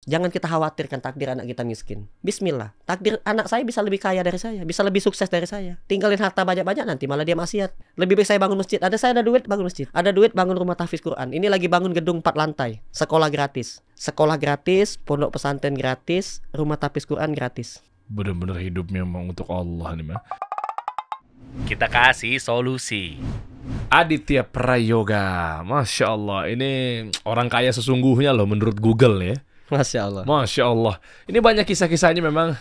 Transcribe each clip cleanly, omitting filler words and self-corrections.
Jangan kita khawatirkan takdir anak kita miskin. Bismillah, takdir anak saya bisa lebih kaya dari saya, bisa lebih sukses dari saya. Tinggalin harta banyak-banyak, nanti malah dia maksiat. Lebih baik saya bangun masjid. Saya ada duit bangun masjid. Ada duit bangun rumah tahfiz Quran. Ini lagi bangun gedung 4 lantai. Sekolah gratis. Sekolah gratis, pondok pesantren gratis, rumah tahfiz Quran gratis. Bener-bener hidup memang untuk Allah nih, mah. Kita kasih solusi. Aditya Prayoga, Masya Allah, ini orang kaya sesungguhnya loh menurut Google ya. Masya Allah. Masya Allah. Ini banyak kisah-kisahnya memang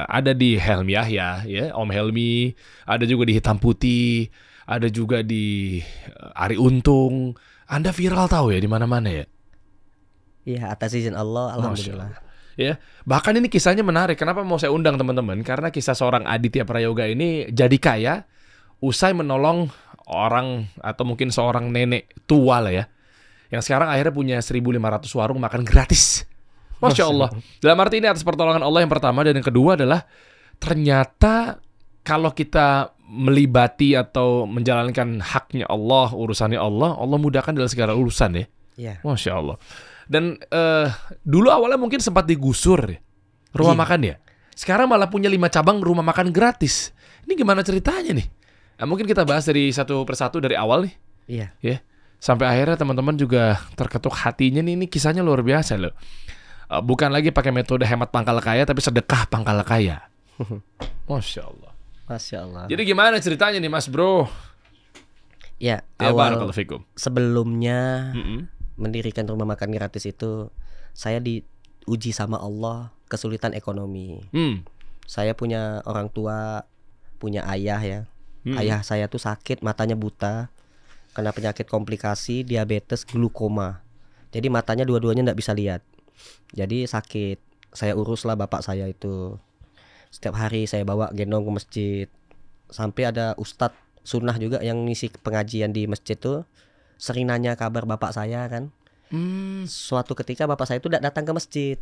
ada di Helmi Yahya, ya, Om Helmi. Ada juga di Hitam Putih. Ada juga di Ari Untung. Anda viral tahu ya di mana-mana ya? Iya, atas izin Allah, alhamdulillah. Ya, bahkan ini kisahnya menarik. Kenapa mau saya undang teman-teman? Karena kisah seorang Aditya Prayoga ini jadi kaya usai menolong orang atau mungkin seorang nenek tua lah ya, yang sekarang akhirnya punya 1.500 warung makan gratis. Masya Allah. Dalam arti ini atas pertolongan Allah yang pertama, dan yang kedua adalah ternyata kalau kita melibati atau menjalankan haknya Allah, urusannya Allah, Allah mudahkan dalam segala urusan ya. Iya. Masya Allah. Dan dulu awalnya mungkin sempat digusur ya, rumah makan ya. Sekarang malah punya 5 cabang rumah makan gratis. Ini gimana ceritanya nih? Nah, mungkin kita bahas dari satu persatu dari awal nih. Iya. Ya. Sampai akhirnya teman-teman juga terketuk hatinya nih. Ini kisahnya luar biasa loh. Bukan lagi pakai metode hemat pangkal kaya, tapi sedekah pangkal kaya. Masya Allah. Masya Allah. Jadi gimana ceritanya nih Mas Bro? Ya, Ya, awal barakallahu sebelumnya mendirikan rumah makan gratis itu, saya diuji sama Allah kesulitan ekonomi. Saya punya orang tua, punya ayah ya. Ayah saya tuh sakit, matanya buta, kena penyakit komplikasi, diabetes, glukoma. Jadi matanya dua-duanya nggak bisa lihat. Jadi sakit. Saya uruslah bapak saya itu. Setiap hari saya bawa gendong ke masjid. Sampai ada ustadz sunnah juga yang ngisi pengajian di masjid tuh, sering nanya kabar bapak saya kan. Suatu ketika bapak saya itu tidak datang ke masjid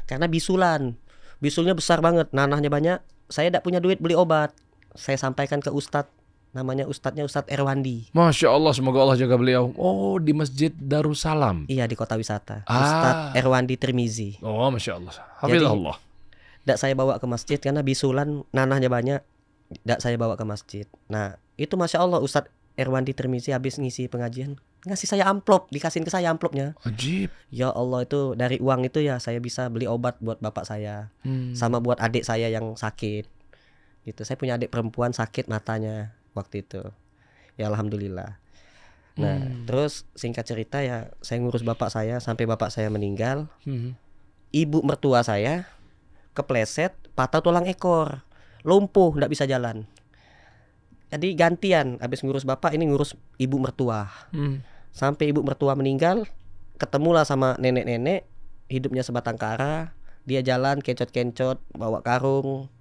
karena bisulan. Bisulnya besar banget, nanahnya banyak. Saya tidak punya duit beli obat. Saya sampaikan ke ustadz, namanya ustadznya Ustadz Erwandi. Masya Allah, semoga Allah jaga beliau. Oh, di Masjid Darussalam. Iya, di kota wisata. Ustadz Erwandi Tirmizi. Oh, Masya Allah. Hafizahullah. Tidak saya bawa ke masjid karena bisulan, nanahnya banyak. Tidak saya bawa ke masjid. Nah, itu Masya Allah, Ustadz Erwandi Tirmizi habis ngisi pengajian, ngasih saya amplop, dikasihin ke saya amplopnya. Ajib. Ya Allah, itu dari uang itu ya saya bisa beli obat buat bapak saya, sama buat adik saya yang sakit. Gitu. Saya punya adik perempuan sakit matanya waktu itu. Ya alhamdulillah. Nah, terus singkat cerita ya, saya ngurus bapak saya sampai bapak saya meninggal. Ibu mertua saya kepleset, patah tulang ekor, lumpuh, nggak bisa jalan. Jadi gantian, habis ngurus bapak ini ngurus ibu mertua. Sampai ibu mertua meninggal, ketemulah sama nenek-nenek, hidupnya sebatang kara. Dia jalan kencot-kencot, bawa karung.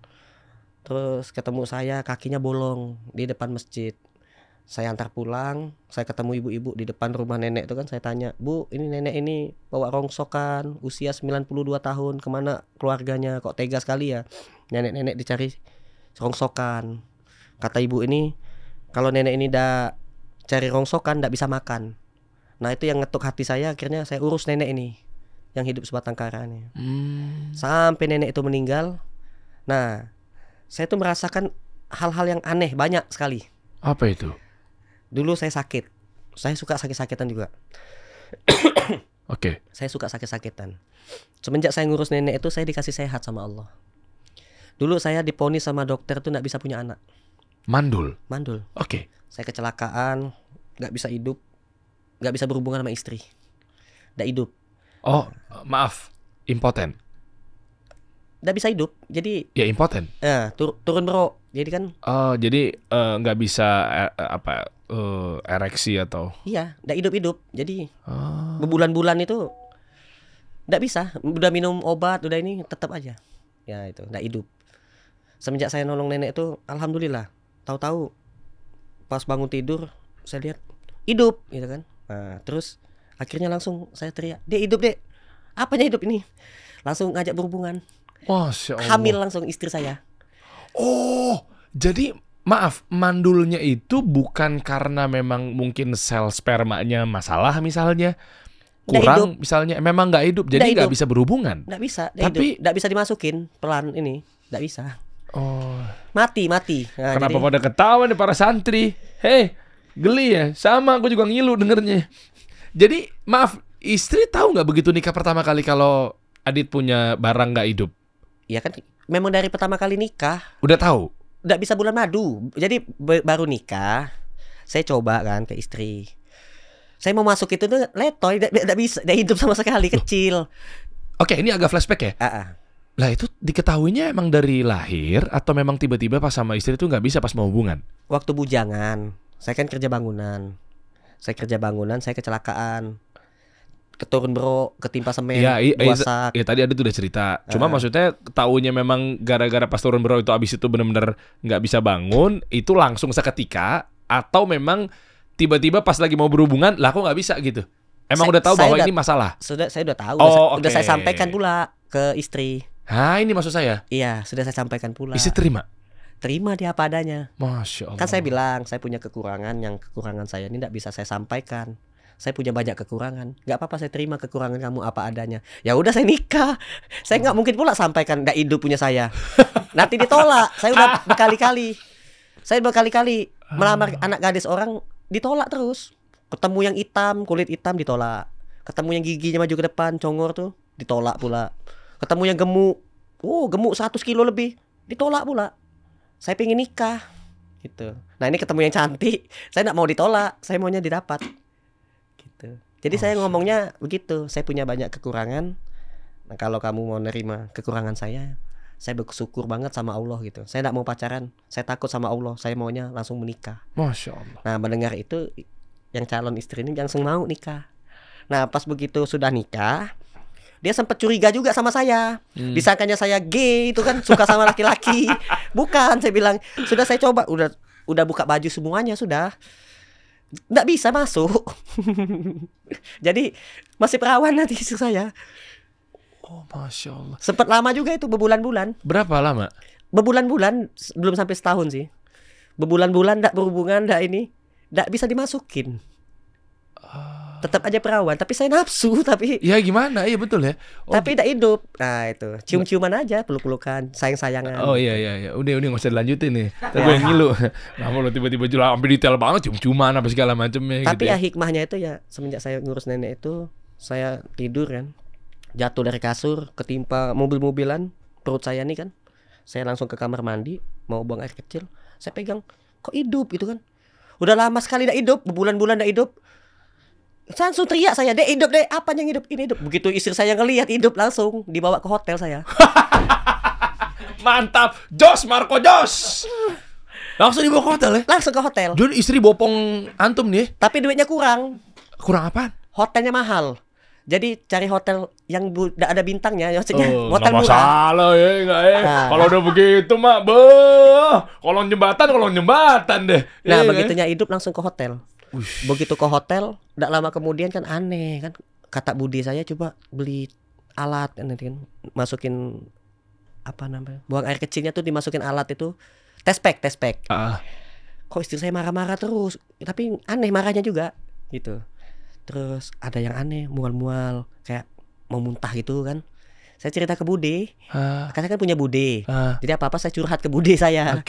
Terus ketemu saya, kakinya bolong di depan masjid. Saya antar pulang, saya ketemu ibu-ibu di depan rumah nenek itu kan. Saya tanya, "Bu, ini nenek ini bawa rongsokan, usia 92 tahun, kemana keluarganya? Kok tega sekali ya nenek-nenek dicari rongsokan." Kata ibu ini, kalau nenek ini dah cari rongsokan nggak bisa makan. Nah, itu yang ngetuk hati saya, akhirnya saya urus nenek ini yang hidup sebatang kara nih. Sampai nenek itu meninggal. Nah, saya tuh merasakan hal-hal yang aneh banyak sekali. Apa itu? Dulu saya sakit. Saya suka sakit-sakitan juga. Oke. Saya suka sakit-sakitan. Semenjak saya ngurus nenek itu, saya dikasih sehat sama Allah. Dulu saya diponis sama dokter tuh nggak bisa punya anak. Mandul. Oke. Saya kecelakaan, nggak bisa hidup, nggak bisa berhubungan sama istri, nggak hidup. Oh, maaf, impoten. Nggak bisa hidup, jadi Ya impoten. turun bro. Jadi kan. Oh, jadi nggak bisa ereksi atau? Iya, nggak hidup. Jadi berbulan-bulan itu nggak bisa. Udah minum obat, udah ini tetap aja. Ya itu, nggak hidup. Semenjak saya nolong nenek itu, alhamdulillah. Tahu-tahu pas bangun tidur saya lihat hidup gitu kan. Nah, terus akhirnya langsung saya teriak, "Dek, hidup, Dek." Apanya hidup ini? Langsung ngajak berhubungan. Masya Allah. Hamil langsung istri saya. Oh, jadi maaf, mandulnya itu bukan karena memang mungkin sel spermanya masalah misalnya. kurang misalnya memang nggak hidup, jadi nggak bisa berhubungan. Nggak bisa, tapi nggak bisa dimasukin pelan ini, nggak bisa. Oh, mati. Nah, kenapa jadi, pada ketawa nih para santri? Hei, geli ya, sama aku juga ngilu dengernya. Jadi maaf, istri tahu nggak begitu nikah pertama kali kalau Adit punya barang nggak hidup? ya kan memang dari pertama kali nikah Udah tahu. nggak bisa bulan madu, jadi baru nikah saya coba kan ke istri. Saya mau masuk itu tuh letoy, nggak bisa, nggak hidup sama sekali, kecil. Oke, ini agak flashback ya. Lah itu diketahuinya emang dari lahir atau memang tiba-tiba pas sama istri itu nggak bisa pas mau hubungan? Waktu bujangan, saya kan kerja bangunan. Saya kecelakaan. Keturun bro, ketimpa semen, dua sak. Ya tadi ada tuh udah cerita. Cuma maksudnya tahunya memang gara-gara pas turun bro itu abis itu benar-benar nggak bisa bangun, itu langsung seketika atau memang tiba-tiba pas lagi mau berhubungan, lah kok nggak bisa gitu? Emang udah tahu bahwa ini masalah? Saya udah tahu. Oh, udah saya sampaikan pula ke istri. Ini maksud saya. Iya, sudah saya sampaikan pula. Istri terima? Terima dia apa adanya. Masya Allah. Kan saya bilang, saya punya kekurangan, yang kekurangan saya ini tidak bisa saya sampaikan. Saya punya banyak kekurangan. Nggak apa-apa, saya terima kekurangan kamu apa adanya. Ya udah, saya nikah. Saya nggak mungkin pula sampaikan nggak hidup punya saya. Nanti ditolak. Saya udah berkali-kali. Saya berkali-kali melamar anak gadis orang, ditolak terus. Ketemu yang hitam, kulit hitam, ditolak. Ketemu yang giginya maju ke depan, congor tuh, ditolak pula. Ketemu yang gemuk, gemuk 100 kilo lebih, ditolak pula. Saya pengen nikah gitu. Nah ini ketemu yang cantik, saya nggak mau ditolak, saya maunya didapat gitu. Jadi saya ngomongnya begitu, saya punya banyak kekurangan. Nah kalau kamu mau nerima kekurangan saya bersyukur banget sama Allah gitu. Saya nggak mau pacaran, saya takut sama Allah, saya maunya langsung menikah. Masya Allah. Nah mendengar itu, yang calon istri ini langsung mau nikah. Nah pas begitu sudah nikah, dia sempat curiga juga sama saya. Disangkanya saya gay itu kan, suka sama laki-laki. Bukan, saya bilang, sudah saya coba, udah buka baju semuanya sudah. Nggak bisa masuk. Jadi masih perawan nanti istri saya. Oh Masya Allah. Sempat lama juga itu, berbulan-bulan. Berapa lama? Berbulan-bulan, belum sampai setahun sih. Berbulan-bulan nggak berhubungan, nggak bisa dimasukin. Tetap aja perawan, tapi saya nafsu, tapi ya gimana? Iya betul ya. Tapi tidak hidup. Nah itu cium-ciuman aja, peluk-pelukan, sayang-sayangan. Oh iya. Udah nggak usah dilanjutin nih. Tapi gue ngilu. Kenapa lo tiba-tiba jual sampai detail banget, cium-ciuman apa segala macamnya. Tapi gitu ya hikmahnya itu ya, semenjak saya ngurus nenek itu, saya tidur kan, jatuh dari kasur, ketimpa mobil-mobilan, perut saya nih kan. Saya langsung ke kamar mandi, mau buang air kecil, saya pegang, kok hidup gitu kan. Udah lama sekali tidak hidup, berbulan-bulan tidak hidup. Saya langsung teriak saya, dek hidup dek, apa yang hidup, ini hidup. Begitu istri saya ngelihat hidup, langsung dibawa ke hotel saya. Mantap, Jos Marco Jos. Langsung dibawa ke hotel ya? Langsung ke hotel. Jadi istri bopong antum nih? Tapi duitnya kurang. Kurang apa? Hotelnya mahal. Jadi cari hotel yang tidak ada bintangnya, maksudnya hotel murah. Masalah ya, enggak ya. Nah. Kalau udah begitu mak, kolong jembatan deh. Nah, begitunya hidup langsung ke hotel. Begitu ke hotel, tidak lama kemudian kan aneh kan, kata Budi saya, coba beli alat kan, masukin apa namanya, buang air kecilnya tuh dimasukin alat itu, tespek. Kok istri saya marah-marah terus, tapi aneh marahnya juga gitu. Terus ada yang aneh, mual-mual kayak mau muntah gitu kan. Saya cerita ke Bude, karena kan punya Bude, jadi apa-apa saya curhat ke Bude saya.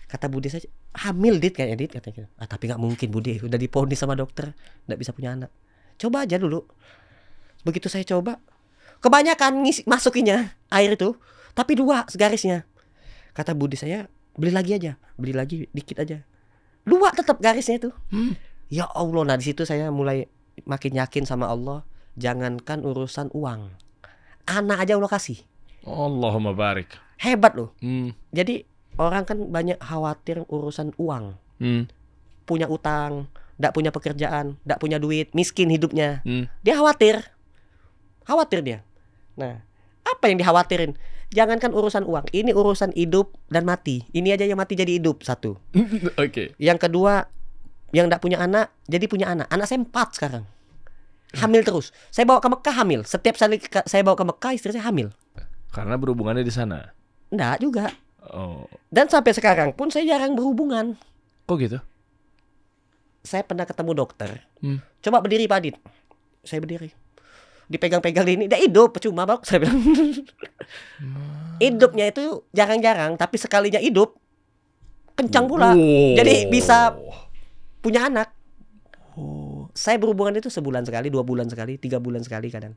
Kata Bude saya, hamil Dit kayaknya Dit, katanya. Tapi nggak mungkin Bude, udah diponis sama dokter nggak bisa punya anak. Coba aja dulu. Begitu saya coba, kebanyakan masukinnya air itu, tapi 2 garisnya. Kata Bude saya, beli lagi dikit aja. 2 tetap garisnya itu. Ya Allah, nah di situ saya mulai makin yakin sama Allah. Jangankan urusan uang, anak aja Allah kasih. Allahumma barik. Hebat loh. Jadi orang kan banyak khawatir urusan uang. Punya utang, nggak punya pekerjaan, nggak punya duit, miskin hidupnya. Dia khawatir dia. Nah, apa yang dikhawatirin? Jangankan urusan uang, ini urusan hidup dan mati. Ini aja yang mati jadi hidup, 1. Yang kedua, yang nggak punya anak jadi punya anak. Anak saya 4 sekarang, hamil terus. Saya bawa ke Mekah hamil. Setiap kali saya bawa ke Mekah, istri saya hamil. Karena berhubungannya di sana? Nggak juga. Oh. Dan sampai sekarang pun saya jarang berhubungan. Kok gitu? Saya pernah ketemu dokter. Coba berdiri Pak Adit. Saya berdiri. dipegang-pegang ini, dia hidup percuma bang. Saya bilang. Hidupnya itu jarang-jarang, tapi sekalinya hidup kencang pula. Jadi bisa punya anak. Saya berhubungan itu sebulan sekali, 2 bulan sekali, 3 bulan sekali kadang.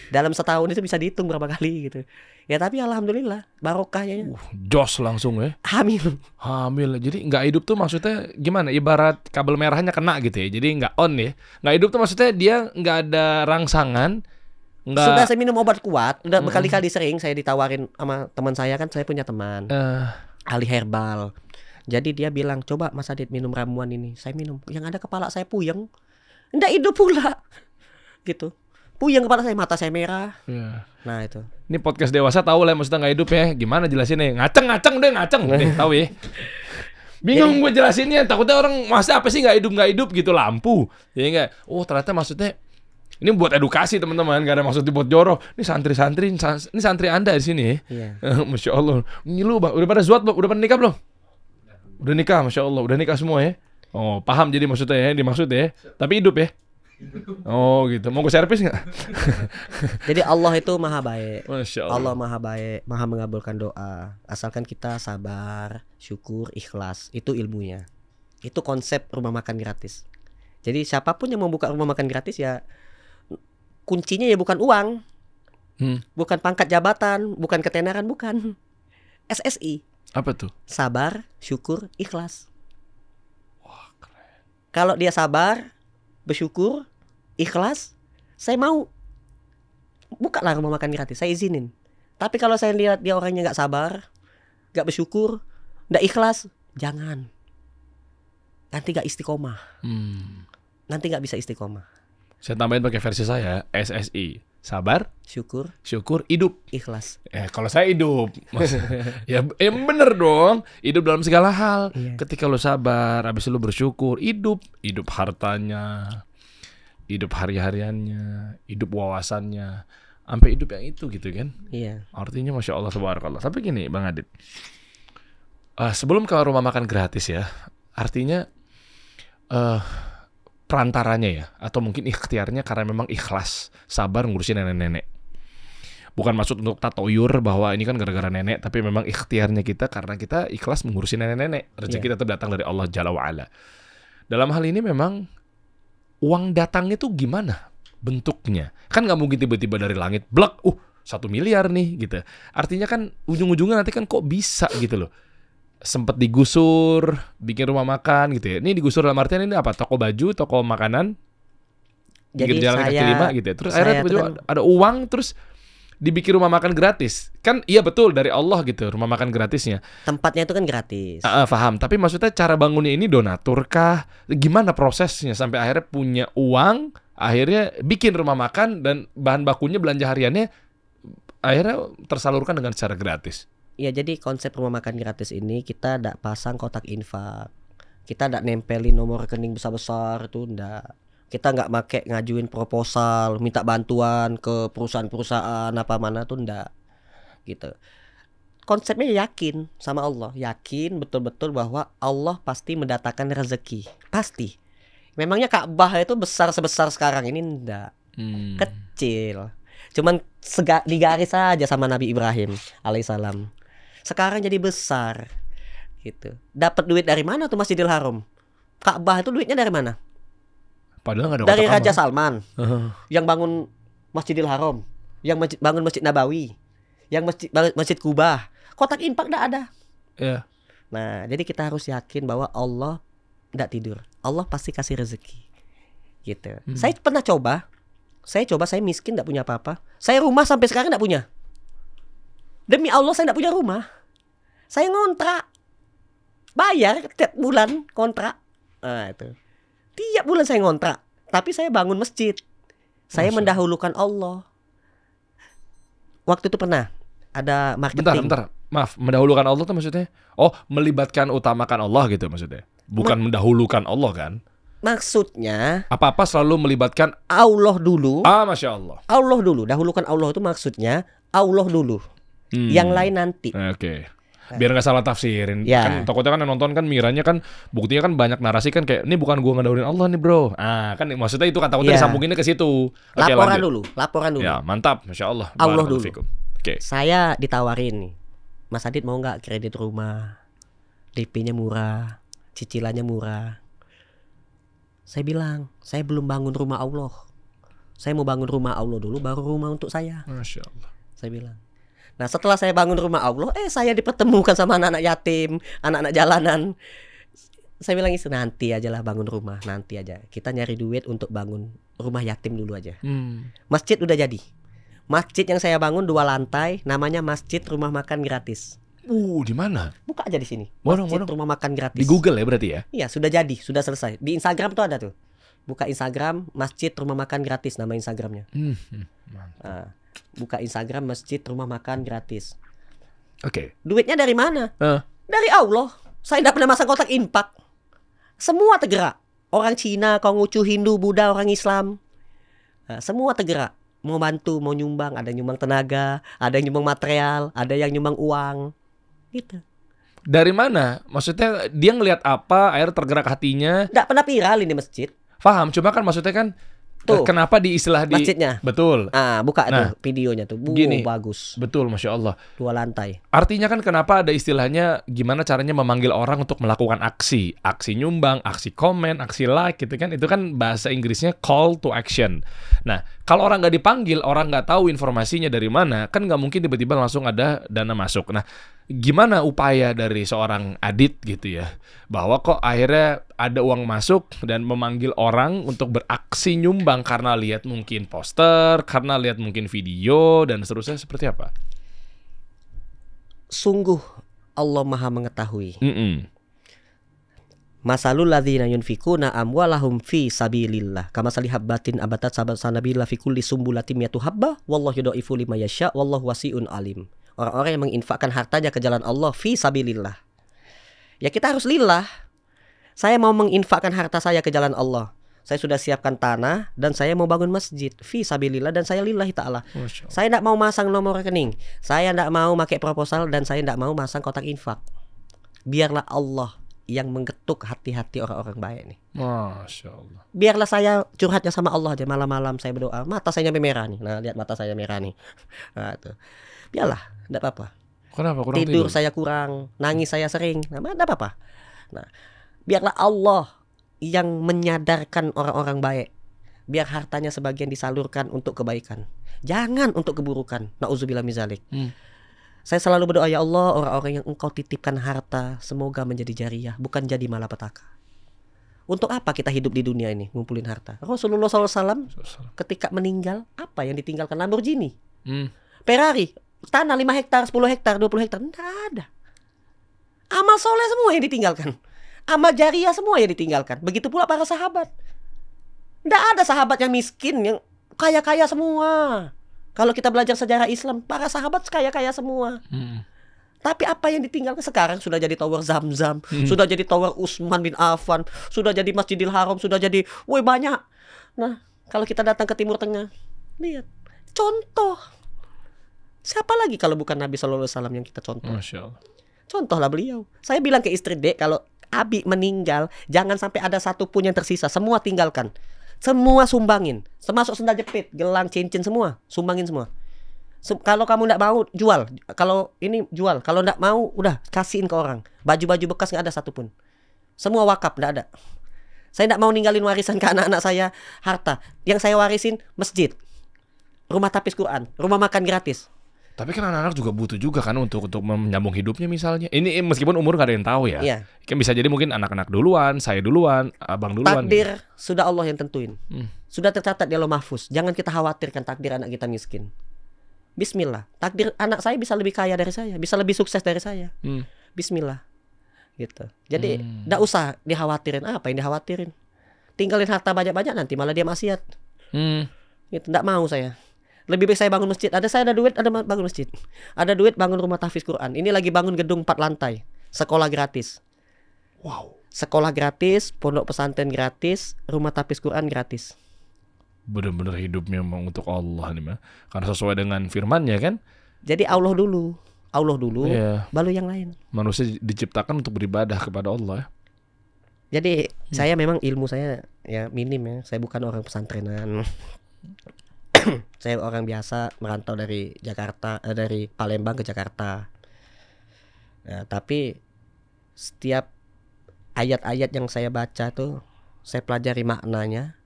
Dalam setahun itu bisa dihitung berapa kali gitu. Ya tapi alhamdulillah barokahnya. Jos langsung ya. Hamil. Jadi nggak hidup tuh maksudnya gimana? Ibarat kabel merahnya kena gitu ya. Jadi nggak on ya. Nggak hidup tuh maksudnya dia nggak ada rangsangan. Nggak. Sudah saya minum obat kuat. Udah berkali-kali sering saya ditawarin sama teman saya kan. Saya punya teman ahli herbal. Jadi dia bilang, coba Mas Adit minum ramuan ini. Saya minum. Yang ada kepala saya puyeng. Nggak hidup pula. Gitu. Puyeng kepala saya, mata saya merah. Nah itu. Ini podcast dewasa tahu lah maksudnya nggak hidup ya. Gimana jelasinnya? Ngaceng deh tahu ya. Bingung gue jelasinnya. Takutnya orang masa apa sih nggak hidup gitu lampu. Jadi nggak. Oh ternyata maksudnya ini buat edukasi teman-teman. Gak ada maksud dibuat jorok. Ini santri-santri. Ini santri Anda di sini. Iya. Masya Allah. Ini lu bang. Udah pada zuat belum? Udah pada nikah belum? Udah nikah, Masya Allah. Udah nikah semua ya. Oh paham jadi maksudnya ya. Dimaksud ya. Tapi hidup ya. Oh gitu, mau gue servis nggak? Jadi Allah itu maha baik. Masya Allah. Allah maha baik, maha mengabulkan doa. Asalkan kita sabar, syukur, ikhlas. Itu ilmunya. Itu konsep rumah makan gratis. Jadi siapapun yang membuka rumah makan gratis ya kuncinya ya bukan uang, bukan pangkat jabatan, bukan ketenaran, bukan. SSI. Apa tuh? Sabar, syukur, ikhlas. Wah keren. Kalau dia sabar, bersyukur, ikhlas, saya mau bukalah rumah makan gratis, saya izinin. Tapi kalau saya lihat dia orangnya nggak sabar, nggak bersyukur, nggak ikhlas, jangan. Nanti nggak istiqomah. Nanti nggak bisa istiqomah. Saya tambahin pakai versi saya, SSI, sabar, syukur, hidup, ikhlas. Kalau saya hidup, ya bener dong, hidup dalam segala hal. Iya. Ketika lo sabar, habis lo bersyukur, hidup hartanya, hidup hari-hariannya, hidup wawasannya, sampai hidup yang itu gitu kan. Iya. Artinya Masya Allah subhanakallah. Tapi gini Bang Adit, sebelum ke rumah makan gratis ya, artinya perantaranya ya, atau mungkin ikhtiarnya karena memang ikhlas, sabar ngurusin nenek-nenek. Bukan maksud untuk tatoyur bahwa ini kan gara-gara nenek, tapi memang ikhtiarnya kita karena kita ikhlas mengurusin nenek-nenek. Rezeki kita datang dari Allah Jalla wa'ala. Dalam hal ini memang uang datangnya tuh gimana bentuknya? Kan nggak mungkin tiba-tiba dari langit, blek, 1 miliar nih gitu. Artinya kan ujung-ujungnya nanti kan kok bisa gitu loh. Sempet digusur, bikin rumah makan gitu ya. Ini digusur dalam artian ini apa? Toko baju, toko makanan. Jadi jalan kaki 5 gitu ya. Terus akhirnya ada uang, terus dibikin rumah makan gratis. Kan iya betul dari Allah gitu, rumah makan gratisnya. Tempatnya itu kan gratis. Paham, tapi maksudnya cara bangunnya ini donatur kah? Gimana prosesnya sampai akhirnya punya uang, akhirnya bikin rumah makan dan bahan bakunya belanja hariannya akhirnya tersalurkan dengan cara gratis. Ya jadi konsep rumah makan gratis ini kita tidak pasang kotak infak, kita tidak nempelin nomor rekening besar-besar itu ndak. Kita nggak make ngajuin proposal, minta bantuan ke perusahaan-perusahaan apa mana tuh ndak. Gitu. Konsepnya yakin sama Allah, yakin betul-betul bahwa Allah pasti mendatangkan rezeki, pasti. Memangnya Ka'bah itu besar sebesar sekarang ini ndak, kecil. Cuman digaris saja sama Nabi Ibrahim alaihissalam. Sekarang jadi besar gitu. Dapat duit dari mana tuh Masjidil Haram? Ka'bah itu duitnya dari mana? Padahal gak ada dari Raja Salman yang bangun Masjidil Haram, yang bangun Masjid Nabawi, yang Masjid Kubah. Kotak infak enggak ada. Yeah. Nah, jadi kita harus yakin bahwa Allah enggak tidur. Allah pasti kasih rezeki. Gitu. Saya pernah coba. Saya miskin enggak punya apa-apa. Saya rumah sampai sekarang enggak punya. Demi Allah saya enggak punya rumah. Saya ngontrak. Bayar tiap bulan kontrak. Nah, itu. Tiap bulan saya ngontrak. Tapi saya bangun masjid. Saya mendahulukan Allah. Waktu itu pernah ada marketing. Bentar. Maaf, mendahulukan Allah itu maksudnya? Oh, melibatkan utamakan Allah gitu maksudnya. Bukan mendahulukan Allah kan? Maksudnya apa-apa selalu melibatkan Allah dulu. Masya Allah. Allah dulu. Dahulukan Allah itu maksudnya Allah dulu. Yang lain nanti. Oke. Biar nggak salah tafsirin. Ya. Kan takutnya kan yang nonton kan miranya kan buktinya kan banyak narasi kan kayak ini bukan gua ngedaunin Allah nih bro. Kan maksudnya itu kan takutnya Ya. disambunginnya ke situ. Oke, Laporan lanjut. dulu. Ya mantap, masya Allah. Allah Barakallahu dulu. fikum. Oke. Saya ditawarin nih, Mas Adit mau nggak kredit rumah, DP-nya murah, cicilannya murah. Saya bilang, saya belum bangun rumah Allah. Saya mau bangun rumah Allah dulu, baru rumah untuk saya. Masya Allah. Saya bilang. Nah setelah saya bangun rumah Allah, saya dipertemukan sama anak-anak yatim, anak-anak jalanan. Saya bilang itu nanti aja lah bangun rumah, nanti aja. Kita nyari duit untuk bangun rumah yatim dulu aja. Masjid udah jadi. Masjid yang saya bangun 2 lantai, namanya Masjid Rumah Makan Gratis. Di mana? Buka aja di sini. Mana? Masjid Rumah Makan Gratis. Di Google ya berarti ya? Iya, sudah jadi, sudah selesai. Di Instagram tuh ada tuh. Buka Instagram Masjid Rumah Makan Gratis nama Instagramnya. Nah, buka Instagram Masjid Rumah Makan Gratis. Oke. Duitnya dari mana? Dari Allah. Saya tidak pernah masang kotak infak. Semua tergerak. Orang Cina, Konghucu, Hindu, Buddha, orang Islam. Nah, semua tergerak. Mau bantu, mau nyumbang. Ada yang nyumbang tenaga, ada yang nyumbang material, ada yang nyumbang uang. Gitu. Dari mana? Maksudnya dia ngelihat apa, akhirnya tergerak hatinya. Nggak pernah viral ini masjid. Paham, cuma kan maksudnya kan Tuh. kenapa di istilah di Masjidnya. Betul. Buka Nah, tuh videonya tuh. gini. Bagus. Betul, Masya Allah. 2 lantai. Artinya kan kenapa ada istilahnya gimana caranya memanggil orang untuk melakukan aksi. Aksi nyumbang, aksi komen, aksi like gitu kan. Itu kan bahasa Inggrisnya call to action. Nah, kalau orang nggak dipanggil, orang nggak tahu informasinya dari mana, kan nggak mungkin tiba-tiba langsung ada dana masuk. Nah, gimana upaya dari seorang Adit gitu ya, bahwa kok akhirnya ada uang masuk dan memanggil orang untuk beraksi nyumbang karena lihat mungkin poster, karena lihat mungkin video dan seterusnya, seperti apa? Sungguh Allah Maha mengetahui. Masalul ladzina yunfikuna amwalahum fi sabilillah kamasali habbatin abatat sanabila fi kulli sumbulatin mi'atu habbah wallahu yudha'ifu liman yasha wallahu wasi'un alim. Orang-orang yang menginfakkan hartanya ke jalan Allah fi sabilillah. Ya kita harus lillah. Saya mau menginfakkan harta saya ke jalan Allah. Saya sudah siapkan tanah dan saya mau bangun masjid fi sabilillah dan saya lillahi ta'ala. Saya tidak mau masang nomor rekening. Saya tidak mau pakai proposal dan saya tidak mau masang kotak infak. Biarlah Allah yang menggetuk hati-hati orang-orang baik nih. Masya Allah. Biarlah saya curhatnya sama Allah aja. Malam-malam saya berdoa, mata saya nyampe merah nih. Nah lihat mata saya merah nih. Nah, tuh. Biarlah, tidak apa-apa. Kenapa kurang Tidur saya kurang, nangis saya sering. Nah, tidak apa-apa. Nah, biarlah Allah yang menyadarkan orang-orang baik. Biar hartanya sebagian disalurkan untuk kebaikan. Jangan untuk keburukan. Na'udzubillah min dzalik. Saya selalu berdoa, ya Allah, orang-orang yang Engkau titipkan harta semoga menjadi jariah, bukan jadi malapetaka. Untuk apa kita hidup di dunia ini ngumpulin harta? Rasulullah SAW ketika meninggal, apa yang ditinggalkan? Lamborghini, Ferrari, tanah 5 hektar, 10 hektar, 20 hektar, tidak ada. Amal soleh semua yang ditinggalkan, amal jariah semua yang ditinggalkan. Begitu pula para sahabat. Tidak ada sahabat yang miskin, yang kaya-kaya semua. Kalau kita belajar sejarah Islam, para sahabat kaya-kaya semua. Tapi apa yang ditinggalkan sekarang sudah jadi tower Zam-Zam, sudah jadi tower Utsman bin Affan, sudah jadi Masjidil Haram, sudah jadi banyak. Nah, kalau kita datang ke Timur Tengah, lihat contoh. Siapa lagi kalau bukan Nabi SAW yang kita contoh? Masya Allah. Contohlah beliau. Saya bilang ke istri, Dek, kalau Abi meninggal, jangan sampai ada satu pun yang tersisa. Semua tinggalkan. Semua sumbangin, termasuk sendal jepit, gelang, cincin, semua sumbangin semua. Kalau kamu tidak mau, jual. Kalau ini jual, kalau tidak mau, udah kasihin ke orang. Baju-baju bekas nggak ada satupun. Semua wakaf, tidak ada. Saya tidak mau ninggalin warisan ke anak-anak saya harta. Yang saya warisin masjid, rumah tapis Quran, rumah makan gratis. Tapi kan anak-anak juga butuh juga kan untuk menyambung hidupnya misalnya. Ini meskipun umur gak ada yang tahu ya. Iya. Kan bisa jadi mungkin anak-anak duluan, saya duluan, abang duluan. Takdir sudah Allah yang tentuin. Sudah tercatat di Lauh Mahfuz. Jangan kita khawatirkan takdir anak kita miskin. Bismillah. Takdir anak saya bisa lebih kaya dari saya, bisa lebih sukses dari saya. Bismillah. Gitu. Jadi enggak usah dikhawatirin. Apa yang dikhawatirin? Tinggalin harta banyak-banyak nanti malah dia maksiat. Gitu. Enggak mau saya. Lebih baik saya bangun masjid. Saya ada duit, ada bangun masjid. Ada duit bangun rumah tahfiz Quran. Ini lagi bangun gedung 4 lantai. Sekolah gratis. Wow. Sekolah gratis, pondok pesantren gratis, rumah tahfiz Quran gratis. Benar-benar hidupnya memang untuk Allah nih mah. Karena sesuai dengan firman-Nya kan. Jadi Allah dulu. Allah dulu, Iya. baru yang lain. Manusia diciptakan untuk beribadah kepada Allah ya. Jadi saya memang ilmu saya ya minim ya. Saya bukan orang pesantrenan. Saya orang biasa merantau dari Jakarta, dari Palembang ke Jakarta. Ya, tapi setiap ayat-ayat yang saya baca tuh saya pelajari maknanya.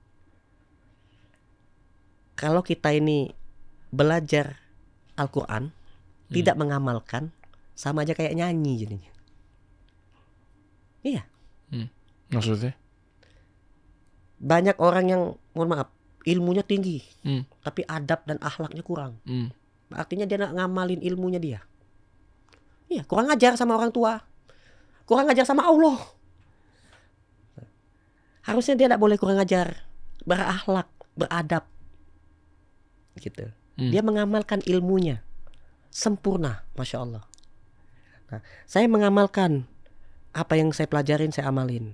Kalau kita ini belajar Al-Quran tidak mengamalkan, sama aja kayak nyanyi jadinya. Iya. Maksudnya? Banyak orang yang, mohon maaf, ilmunya tinggi, tapi adab dan akhlaknya kurang. Artinya dia nggak ngamalin ilmunya dia. Iya, kurang ajar sama orang tua, kurang ajar sama Allah. Harusnya dia nggak boleh kurang ajar, berakhlak, beradab, gitu. Dia mengamalkan ilmunya sempurna, masya Allah. Nah, saya mengamalkan apa yang saya pelajarin, saya amalin,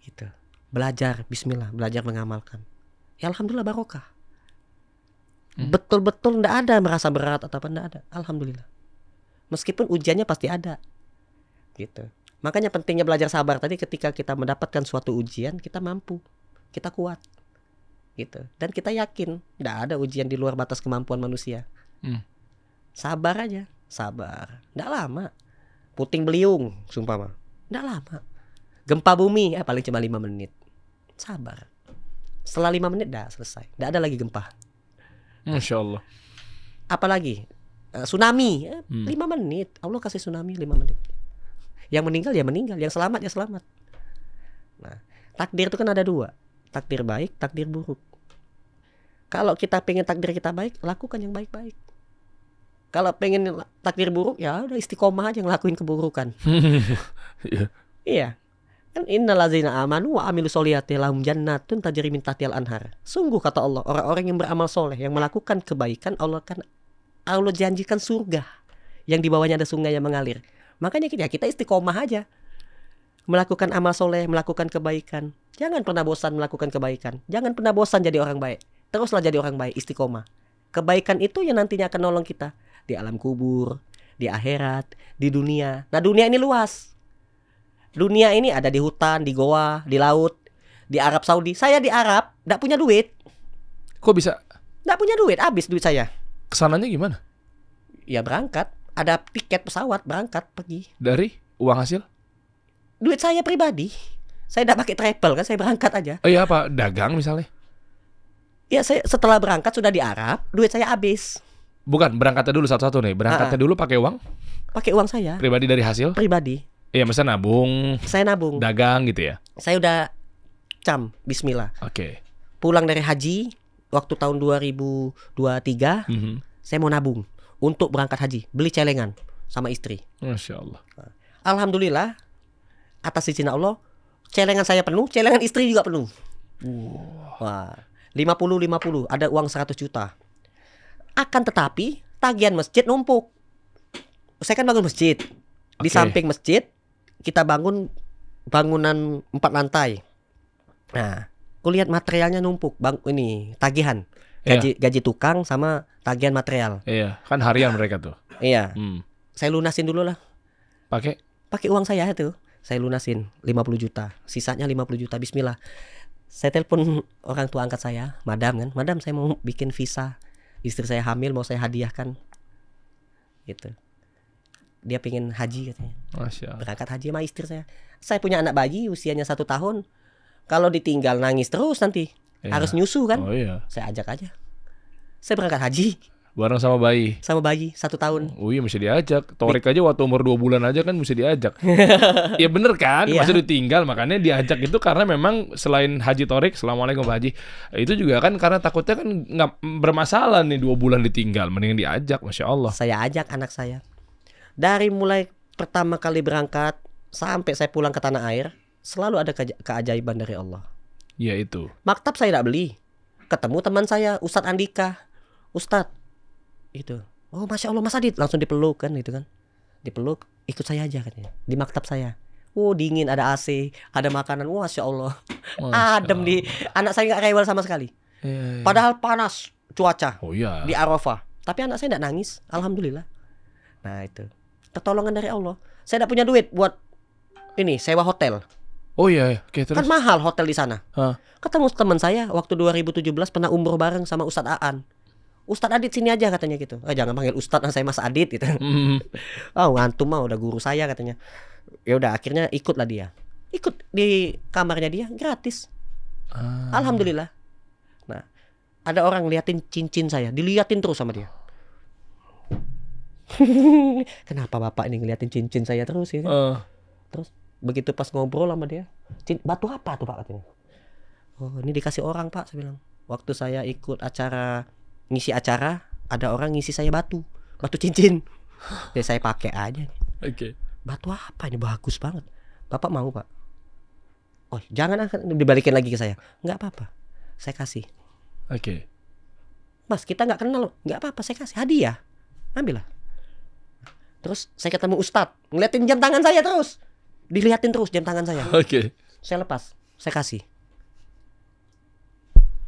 gitu. Belajar, Bismillah, belajar mengamalkan. Ya alhamdulillah barokah. Betul-betul ndak ada merasa berat atau apa, ndak ada. Alhamdulillah. Meskipun ujiannya pasti ada, gitu. Makanya pentingnya belajar sabar tadi. Ketika kita mendapatkan suatu ujian, kita mampu, kita kuat, gitu. Dan kita yakin ndak ada ujian di luar batas kemampuan manusia. Sabar aja, sabar. Ndak lama. Puting beliung, sumpah mah, ndak lama. Gempa bumi, paling cuma 5 menit. Sabar. Setelah 5 menit dah selesai. Nggak ada lagi gempa. Masya Allah. Apalagi tsunami, 5 menit. Allah kasih tsunami 5 menit. Yang meninggal ya meninggal, yang selamat ya selamat. Nah, takdir itu kan ada 2. Takdir baik, takdir buruk. Kalau kita pengen takdir kita baik, lakukan yang baik-baik. Kalau pengen takdir buruk, ya udah istiqomah aja ngelakuin keburukan. Iya. Kan innallazina amanu wa amilus solihati lahum jannatun tajri min tahtihal anhar. Sungguh kata Allah, orang-orang yang beramal soleh, yang melakukan kebaikan, Allah janjikan surga yang di bawahnya ada sungai yang mengalir. Makanya kita istiqomah aja, melakukan amal soleh, melakukan kebaikan. Jangan pernah bosan melakukan kebaikan. Jangan pernah bosan jadi orang baik. Teruslah jadi orang baik, istiqomah. Kebaikan itu yang nantinya akan nolong kita di alam kubur, di akhirat, di dunia. Nah, dunia ini luas. Dunia ini ada di hutan, di goa, di laut, di Arab Saudi. Saya di Arab, nggak punya duit. Kok bisa? Nggak punya duit, habis duit saya. Kesananya gimana? Ya berangkat, ada tiket pesawat berangkat pergi. Dari uang hasil? Duit saya pribadi. Saya nggak pakai travel kan, saya berangkat aja. Oh iya, apa dagang misalnya? Ya saya setelah berangkat sudah di Arab, duit saya habis. Bukan, berangkatnya dulu satu-satu nih. Berangkatnya dulu pakai uang? Pakai uang saya. Pribadi dari hasil? Pribadi. Iya, misalnya nabung. Saya nabung. Dagang gitu ya? Saya udah Bismillah. Oke. Pulang dari haji waktu tahun 2023, saya mau nabung untuk berangkat haji, beli celengan sama istri. Masya Allah. Alhamdulillah, atas izin Allah, celengan saya penuh, celengan istri juga penuh. Wah, 50-50, ada uang 100 juta. Akan tetapi tagihan masjid numpuk. Saya kan bangun masjid. Di samping masjid kita bangun bangunan 4 lantai. Nah, aku lihat materialnya numpuk. Ini tagihan. Gaji tukang sama tagihan material. Iya, kan harian mereka tuh. Iya. Saya lunasin dulu lah. Pakai uang saya itu. Saya lunasin 50 juta. Sisanya 50 juta. Bismillah. Saya telepon orang tua angkat saya, madam kan. Madam, saya mau bikin visa. Istri saya hamil, mau saya hadiahkan. Gitu. Dia pengen haji katanya. Masya Allah. Berangkat haji sama istri saya. Saya punya anak bayi usianya 1 tahun. Kalau ditinggal nangis terus nanti. Harus nyusu kan. Oh iya. Saya ajak aja. Saya berangkat haji. Bareng sama bayi. Sama bayi 1 tahun. Oh iya, mesti diajak. Torik aja waktu umur 2 bulan aja kan mesti diajak. Ya bener kan, Iya. masa ditinggal. Makanya diajak itu karena memang selain haji Torik, Assalamualaikum Pak Haji, itu juga kan karena takutnya kan nggak bermasalah nih 2 bulan ditinggal. Mending diajak, Masya Allah. Saya ajak anak saya. Dari mulai pertama kali berangkat sampai saya pulang ke tanah air, selalu ada keajaiban dari Allah. Ya itu. Maktab saya tidak beli. Ketemu teman saya, Ustadz Andika. Ustadz, itu. Oh Masya Allah, Mas Adit. Langsung dipeluk kan, gitu kan. Dipeluk, ikut saya aja katanya. Di maktab saya. Oh dingin, ada AC, ada makanan. Wah Masya Allah. Adem di. Anak saya gak rewel sama sekali. Padahal panas cuaca. Oh iya. Di Arafah. Tapi anak saya tidak nangis. Alhamdulillah. Nah itu pertolongan dari Allah. Saya tidak punya duit buat ini sewa hotel. Oh iya, oke, terus. Kan mahal hotel di sana. Hah. Ketemu teman saya waktu 2017 pernah umroh bareng sama Ustadz Aan. Ustadz Adit sini aja katanya gitu. Jangan panggil Ustadz, saya Mas Adit gitu. Oh ngantum mah udah guru saya katanya. Ya udah akhirnya ikutlah dia. Ikut di kamarnya dia gratis. Alhamdulillah. Nah, ada orang liatin cincin saya, diliatin terus sama dia. Kenapa bapak ini ngeliatin cincin saya terus ya? Terus begitu pas ngobrol sama dia, batu apa tuh pak katanya? Oh ini dikasih orang pak, saya bilang. Waktu saya ikut acara, ngisi acara, ada orang ngisi saya batu cincin. Ya saya pakai aja nih. Oke. Batu apa ini bagus banget. Bapak mau pak? Oh jangan, dibalikin lagi ke saya. Nggak apa-apa, saya kasih. Oke. Mas kita nggak kenal, nggak apa-apa, saya kasih hadiah, ambillah. Terus saya ketemu Ustadz, ngeliatin jam tangan saya terus, dilihatin terus jam tangan saya. Oke. Saya lepas, saya kasih.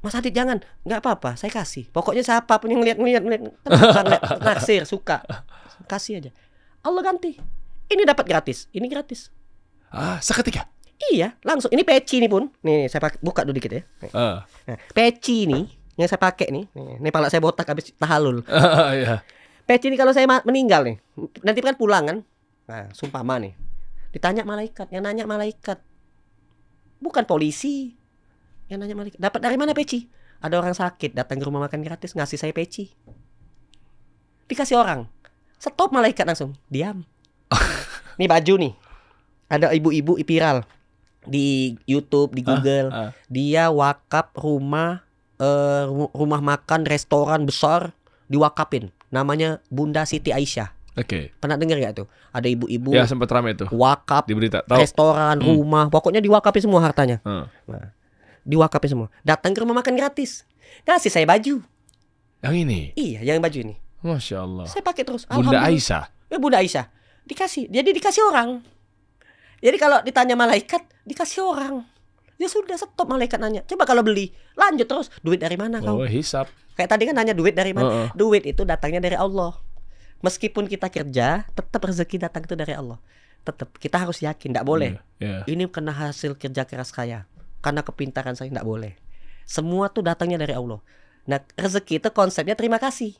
Mas Adit jangan, nggak apa-apa, saya kasih. Pokoknya siapapun yang ngeliat naksir, suka, kasih aja. Allah ganti. Ini dapat gratis, ini gratis. Seketika. Iya, langsung. Ini peci nih pun. Nih, saya buka dulu dikit ya. Nah, peci nih yang saya pakai nih. Nih pala saya botak habis tahalul. Iya. Peci ini kalau saya meninggal nih, nanti kan pulang kan. Nah, sumpama nih. Ditanya malaikat, yang nanya malaikat. Bukan polisi. Yang nanya malaikat. Dapat dari mana peci? Ada orang sakit datang ke rumah makan gratis ngasih saya peci. Dikasih orang. Stop malaikat langsung. Diam. Nih baju nih. Ada ibu-ibu viral di YouTube, di Google. Dia wakaf rumah makan restoran besar diwakapin. Namanya Bunda Siti Aisyah. Oke. Pernah dengar gak tuh? Ada ibu-ibu Ya sempat ramai tuh. wakaf Di berita. Tahu. restoran, rumah, pokoknya diwakapin semua hartanya. Nah, diwakapin semua. Datang ke rumah makan gratis. Kasih saya baju. Yang ini. Iya, yang baju ini. Masya Allah. Saya pakai terus. Bunda Aisyah. Ya Bunda Aisyah. Dikasih. Jadi dikasih orang. Jadi kalau ditanya malaikat, dikasih orang. Ya sudah, stop malaikat nanya. Coba kalau beli, lanjut terus. Duit dari mana kau? Hisap. Kayak tadi kan nanya duit dari mana? Duit itu datangnya dari Allah. Meskipun kita kerja, tetap rezeki datang itu dari Allah. Tetap kita harus yakin, tidak boleh. Ini kena hasil kerja keras saya. Karena kepintaran saya tidak boleh. Semua tuh datangnya dari Allah. Nah, rezeki itu konsepnya terima kasih.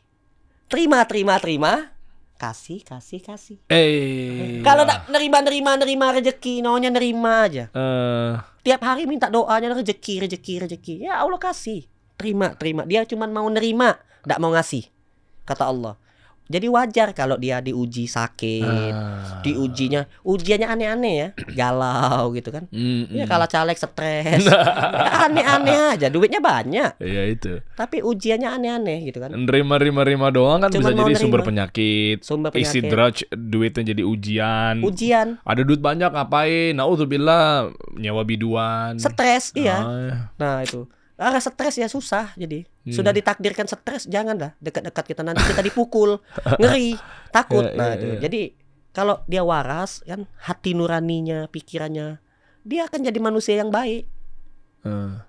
Terima. Kasih. Kalau tak nerima rezeki, maunya nerima aja. Tiap hari minta doanya rezeki. Ya Allah kasih. Terima. Dia cuma mau nerima, tidak mau ngasih. Kata Allah. Jadi wajar kalau dia diuji sakit, ujiannya aneh-aneh ya, galau gitu kan. Ya kalau caleg stres, aneh-aneh aja, duitnya banyak. Iya itu. Tapi ujiannya aneh-aneh gitu kan. Nerima doang kan Cuman bisa jadi nerima. sumber penyakit. Isi draj duitnya jadi ujian. Ada duit banyak ngapain? Naudzubillah nyawa biduan. Stres, iya. Nah itu. Stres ya susah jadi. Sudah ditakdirkan stres, janganlah dekat-dekat kita, nanti kita dipukul, ngeri, takut. Itu. Jadi kalau dia waras kan, hati nuraninya, pikirannya, dia akan jadi manusia yang baik.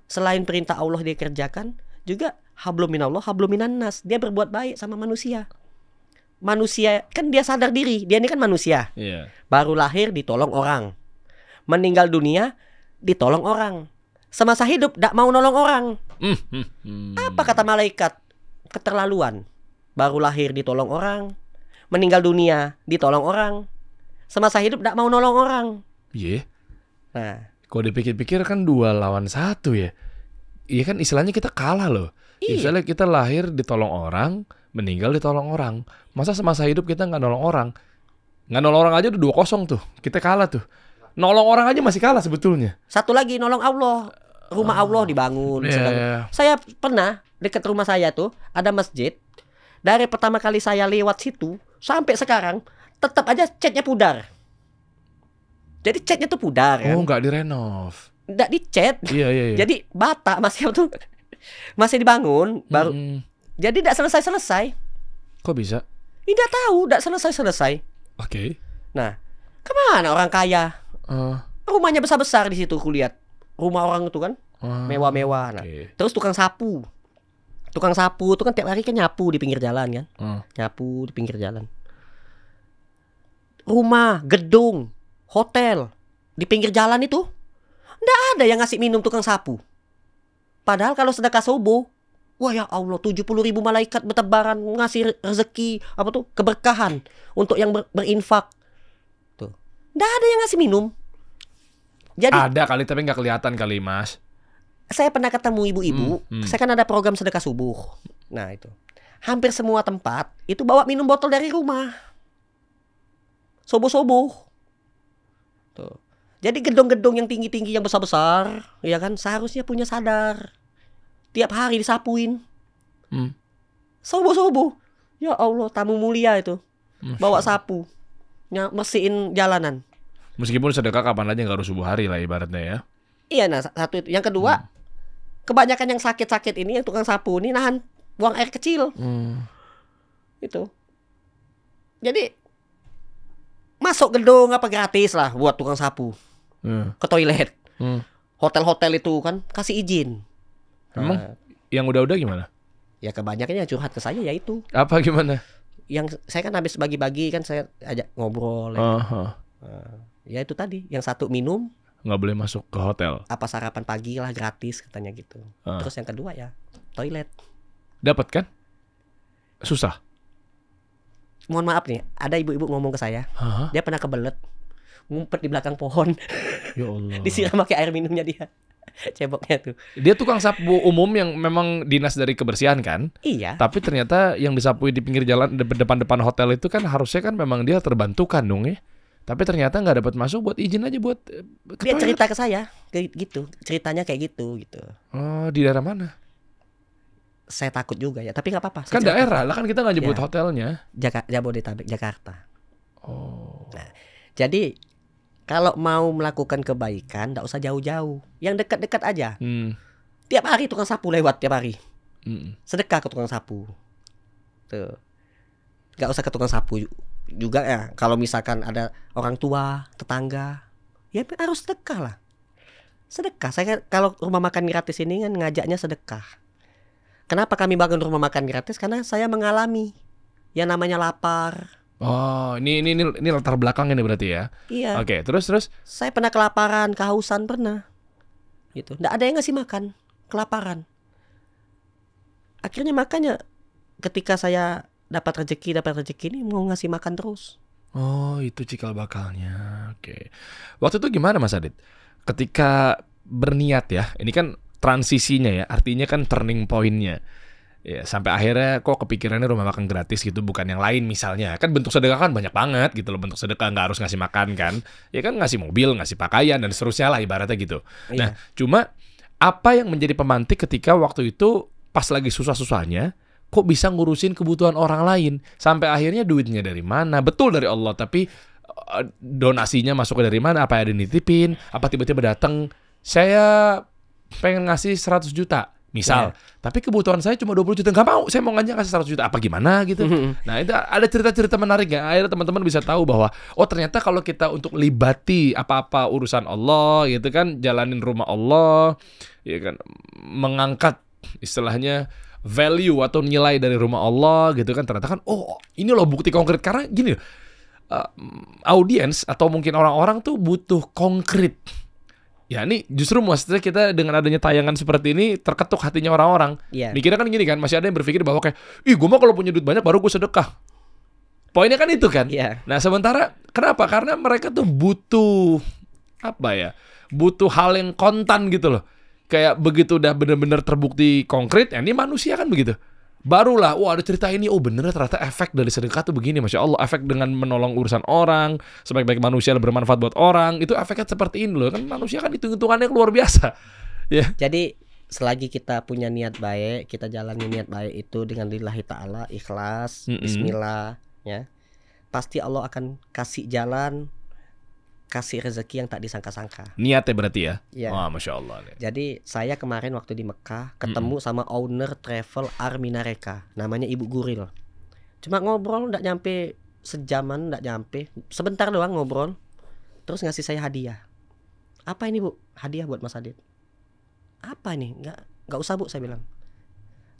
Selain perintah Allah dia kerjakan, juga hablum minallah, hablum minannas. Dia berbuat baik sama manusia. Manusia kan dia sadar diri, dia ini kan manusia. Baru lahir ditolong orang. Meninggal dunia ditolong orang. Semasa hidup tidak mau nolong orang. Apa kata malaikat? Keterlaluan. Baru lahir ditolong orang, meninggal dunia ditolong orang, semasa hidup tidak mau nolong orang. Iya. Nah, kalau dipikir-pikir kan 2 lawan 1 ya. Iya kan istilahnya kita kalah loh. Misalnya kita lahir ditolong orang, meninggal ditolong orang. Masa semasa hidup kita nggak nolong orang? Nggak nolong orang aja udah 2-0 tuh. Kita kalah tuh. Nolong orang aja masih kalah sebetulnya. Satu lagi nolong Allah. Rumah Allah dibangun. Saya pernah dekat rumah saya tuh ada masjid. Dari pertama kali saya lewat situ sampai sekarang tetap aja catnya pudar. Jadi catnya tuh pudar kan. Oh, nggak direnov. Nggak dicat. Iya. Jadi bata masih tuh masih dibangun baru. Jadi nggak selesai. Kok bisa? Tidak tahu, nggak selesai. Oke. Nah, kemana orang kaya? Rumahnya besar-besar di situ kulihat. Rumah orang itu kan mewah-mewah. Nah, terus tukang sapu itu kan tiap hari kan nyapu di pinggir jalan kan. Nyapu di pinggir jalan. rumah, gedung, hotel di pinggir jalan itu nggak ada yang ngasih minum tukang sapu. Padahal kalau sedekah subuh, wah ya Allah, 70.000 malaikat bertebaran ngasih rezeki apa tuh, keberkahan untuk yang berinfak. Tuh, nggak ada yang ngasih minum. Jadi Ada kali tapi nggak kelihatan kali, Mas. saya pernah ketemu ibu-ibu, saya kan ada program sedekah subuh. Nah itu, hampir semua tempat itu bawa minum botol dari rumah. Subuh-subuh. Tuh. Jadi gedung-gedung yang tinggi-tinggi yang besar-besar, ya kan, seharusnya punya sadar. Tiap hari disapuin. Subuh-subuh. Ya Allah, tamu mulia itu. Bawa sapu. Bersihin jalanan. Meskipun sedekah kapan aja nggak harus subuh hari lah ibaratnya ya. Iya, nah satu itu. Yang kedua, kebanyakan yang sakit-sakit ini, yang tukang sapu ini nahan buang air kecil. Itu. Jadi masuk gedung apa gratis lah buat tukang sapu. Ke toilet. Hotel-hotel itu kan kasih izin. Emang yang udah-udah gimana? Ya kebanyakan yang curhat ke saya ya itu. Apa gimana? Yang saya kan habis bagi-bagi kan saya ajak ngobrol. Ya itu tadi, yang satu minum, nggak boleh masuk ke hotel. apa sarapan pagi lah gratis katanya gitu. Terus yang kedua ya toilet. Dapat kan? Susah. Mohon maaf nih, ada ibu-ibu ngomong ke saya, dia pernah kebelet ngumpet di belakang pohon. Ya Allah. Disiram pakai air minumnya dia. Ceboknya tuh. Dia tukang sapu umum yang memang dinas dari kebersihan kan? Iya. Tapi ternyata yang disapui di pinggir jalan depan-depan hotel itu kan harusnya kan memang dia terbantukan dong ya. Tapi ternyata nggak dapat masuk buat izin aja buat Dia cerita ke saya kayak gitu, ceritanya kayak gitu. Oh, di daerah mana? Saya takut juga ya, tapi nggak apa-apa. Kan daerah lah, kan kita nggak nyebut hotelnya. Jabodetabek, Jakarta. Oh. Nah, jadi kalau mau melakukan kebaikan, nggak usah jauh-jauh, yang dekat-dekat aja. Tiap hari tukang sapu lewat tiap hari. Sedekah ke tukang sapu. Tuh, nggak usah ke tukang sapu juga ya. Kalau misalkan ada orang tua, tetangga, ya harus sedekah lah. Sedekah. Saya kalau rumah makan gratis ini kan ngajaknya sedekah. Kenapa kami bangun rumah makan gratis? Karena saya mengalami yang namanya lapar. Oh, ini latar belakangnya nih berarti ya. Iya. Oke, terus. Saya pernah kelaparan, kehausan pernah. Gitu. Nggak ada yang ngasih makan, kelaparan. Akhirnya makanya ketika saya dapat rezeki ini mau ngasih makan terus. Oh, itu cikal bakalnya. Oke. Waktu itu gimana Mas Adit? Ketika berniat ya, ini kan transisinya ya, artinya kan turning point-nya. Ya, sampai akhirnya kok kepikirannya rumah makan gratis gitu, bukan yang lain misalnya. Kan bentuk sedekah kan banyak banget gitu loh. Bentuk sedekah nggak harus ngasih makan kan. Ya kan ngasih mobil, ngasih pakaian, dan seterusnya lah ibaratnya gitu. Iya. Nah, cuma apa yang menjadi pemantik ketika waktu itu pas lagi susah-susahnya, kok bisa ngurusin kebutuhan orang lain? Sampai akhirnya duitnya dari mana? Betul dari Allah, tapi donasinya masuknya dari mana? Apa yang dititipin? Apa tiba-tiba datang, saya pengen ngasih 100 juta misal, tapi kebutuhan saya cuma 20 juta, nggak mau, saya mau ngasih 100 juta, apa gimana gitu. Nah itu ada cerita-cerita menarik ya, akhirnya teman-teman bisa tahu bahwa oh ternyata kalau kita untuk libati apa-apa urusan Allah gitu kan, jalanin rumah Allah ya kan, mengangkat istilahnya value atau nilai dari rumah Allah gitu kan, ternyata kan oh ini loh bukti konkret. Karena gini audiens atau mungkin orang-orang tuh butuh konkret. Ya ini justru maksudnya kita dengan adanya tayangan seperti ini terketuk hatinya orang-orang. Dikira kan gini kan, masih ada yang berpikir bahwa kayak, ih gue mah kalau punya duit banyak baru gue sedekah. Poinnya kan itu kan. Nah sementara kenapa? Karena mereka tuh butuh apa ya? Butuh hal yang kontan gitu loh. Kayak begitu udah bener-bener terbukti konkret, ya ini manusia kan begitu. Barulah, wah ada cerita ini, oh bener ternyata efek dari sedekah tuh begini, Masya Allah. Efek dengan menolong urusan orang, sebaik-baik manusia bermanfaat buat orang, itu efeknya seperti ini loh. Kan manusia kan hitung-hitungannya luar biasa. Ya. Jadi selagi kita punya niat baik, kita jalani niat baik itu dengan lillahi ta'ala, ikhlas, bismillah ya, pasti Allah akan kasih jalan, kasih rezeki yang tak disangka-sangka. Niatnya berarti ya? Iya. Wah, Masya Allah. Jadi saya kemarin waktu di Mekah ketemu sama owner travel Arminareka, namanya Ibu Guril. Cuma ngobrol nggak nyampe sejaman, nggak nyampe, sebentar doang ngobrol. Terus ngasih saya hadiah. Apa ini Bu? Hadiah buat Mas Adit. Apa ini? Nggak usah Bu, saya bilang.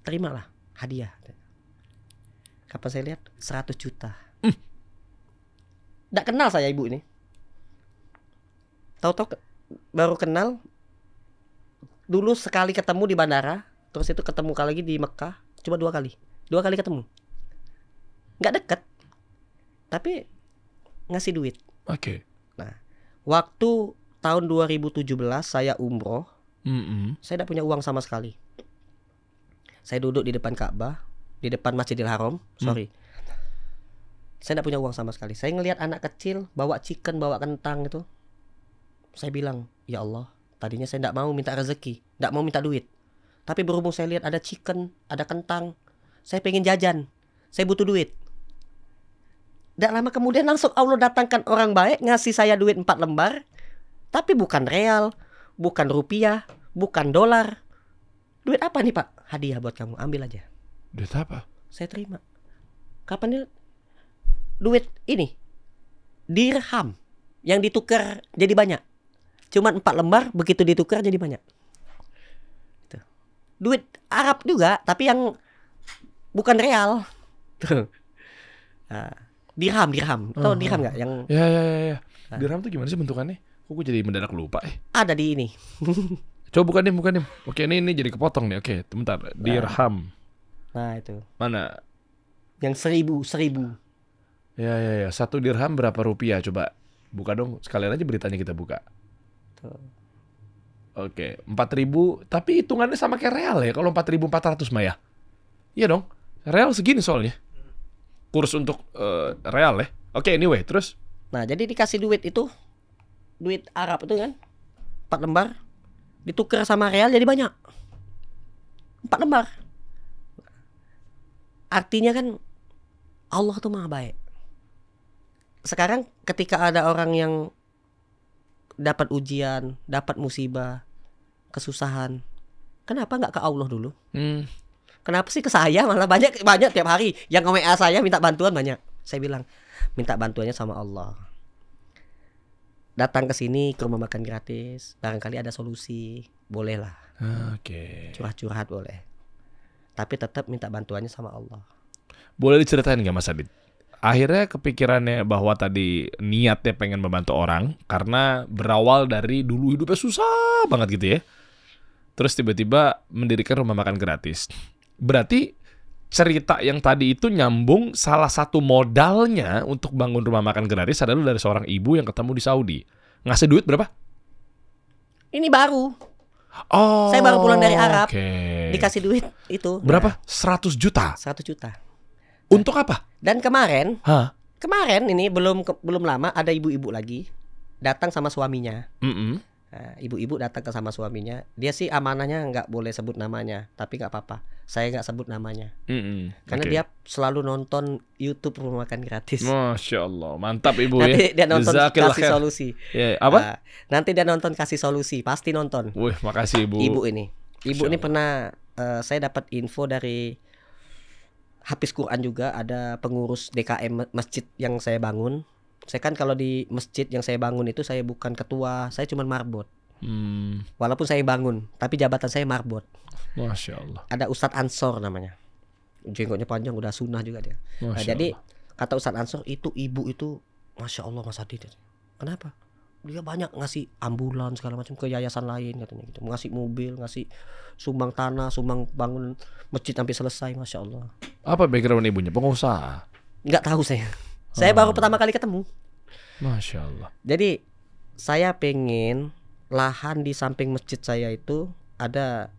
Terimalah hadiah. Kapan saya lihat 100 juta. Nggak kenal saya ibu ini. Tahu-tahu baru kenal. Dulu sekali ketemu di bandara, terus itu ketemu lagi di Mekah, cuma 2 kali. 2 kali ketemu. Nggak deket, tapi ngasih duit. Oke. Nah, waktu tahun 2017 saya umroh, saya tidak punya uang sama sekali. Saya duduk di depan Ka'bah, di depan Masjidil Haram, Saya tidak punya uang sama sekali. Saya ngelihat anak kecil bawa chicken, bawa kentang itu. Saya bilang, ya Allah, tadinya saya tidak mau minta rezeki, tidak mau minta duit. Tapi berhubung saya lihat ada chicken, ada kentang, saya pengen jajan, saya butuh duit. Tidak lama kemudian langsung Allah datangkan orang baik ngasih saya duit 4 lembar. Tapi bukan real, bukan rupiah, bukan dolar. Duit apa nih Pak? Hadiah buat kamu, ambil aja. Duit apa? Saya terima. Kapan nih? Duit ini dirham yang ditukar jadi banyak. Cuman 4 lembar, begitu ditukar jadi banyak. Tuh. Duit Arab juga, tapi yang bukan real. Tuh. Nah, dirham. Tahu dirham nggak? Yang Ya. Dirham tuh gimana sih bentukannya? Kok gue jadi mendadak lupa ada di ini. Coba bukan nih. Oke, ini jadi kepotong nih. Oke, bentar. Dirham. Nah, itu. Mana? Yang 1000. Ya. 1 dirham berapa rupiah? Coba buka dong. Sekalian aja beritanya kita buka. Tuh. Oke, 4.000. Tapi hitungannya sama kayak real ya. Kalau 4.400 mah ya. Iya dong. Real segini soalnya. Kurs untuk real ya. Oke, anyway, terus? Nah, jadi dikasih duit itu, duit Arab itu kan 4 lembar ditukar sama real jadi banyak. 4 lembar. Artinya kan Allah tuh maha baik. Sekarang ketika ada orang yang dapat ujian, dapat musibah, kesusahan, kenapa nggak ke Allah dulu? Kenapa sih ke saya? Malah banyak tiap hari yang nge-WA saya minta bantuan banyak. Saya bilang minta bantuannya sama Allah. Datang ke sini ke rumah makan gratis, barangkali ada solusi, bolehlah. Oke. Curhat-curhat boleh. Tapi tetap minta bantuannya sama Allah. Boleh diceritain nggak Mas Adit? Akhirnya kepikirannya bahwa tadi niatnya pengen membantu orang karena berawal dari dulu hidupnya susah banget gitu ya. Terus tiba-tiba mendirikan rumah makan gratis. Berarti cerita yang tadi itu nyambung, salah satu modalnya untuk bangun rumah makan gratis adalah dari seorang ibu yang ketemu di Saudi. Ngasih duit berapa? Ini baru. Oh, saya baru pulang dari Arab. Dikasih duit itu. Berapa? 100 juta. 100 juta. Untuk apa? Dan kemarin ini belum lama ada ibu-ibu lagi datang sama suaminya. Nah, ibu-ibu datang ke sama suaminya. Dia sih amanahnya nggak boleh sebut namanya, tapi nggak apa-apa. Saya nggak sebut namanya. Karena dia selalu nonton YouTube rumah makan gratis. Masya Allah, mantap ibu nanti ya. Dia nonton kasih solusi. Apa? Nanti dia nonton kasih solusi, pasti nonton. Wih, makasih ibu. Ibu ini pernah saya dapat info dari Hafiz Quran juga, ada pengurus DKM masjid yang saya bangun. Saya kan kalau di masjid yang saya bangun itu saya bukan ketua, saya cuma marbot. Walaupun saya bangun, tapi jabatan saya marbot. Masya Allah. Ada Ustadz Ansor namanya. Jenggotnya panjang, udah sunnah juga dia. Nah, jadi kata Ustadz Ansor itu ibu itu, Masya Allah Mas Adit. Kenapa? Dia banyak ngasih ambulan segala macam ke yayasan lain katanya gitu. Ngasih mobil, ngasih sumbang tanah, sumbang bangun masjid sampai selesai, Masya Allah. Apa background ibunya? Pengusaha? Nggak tahu saya. Saya baru pertama kali ketemu. Masya Allah. Jadi saya pengen lahan di samping masjid saya itu ada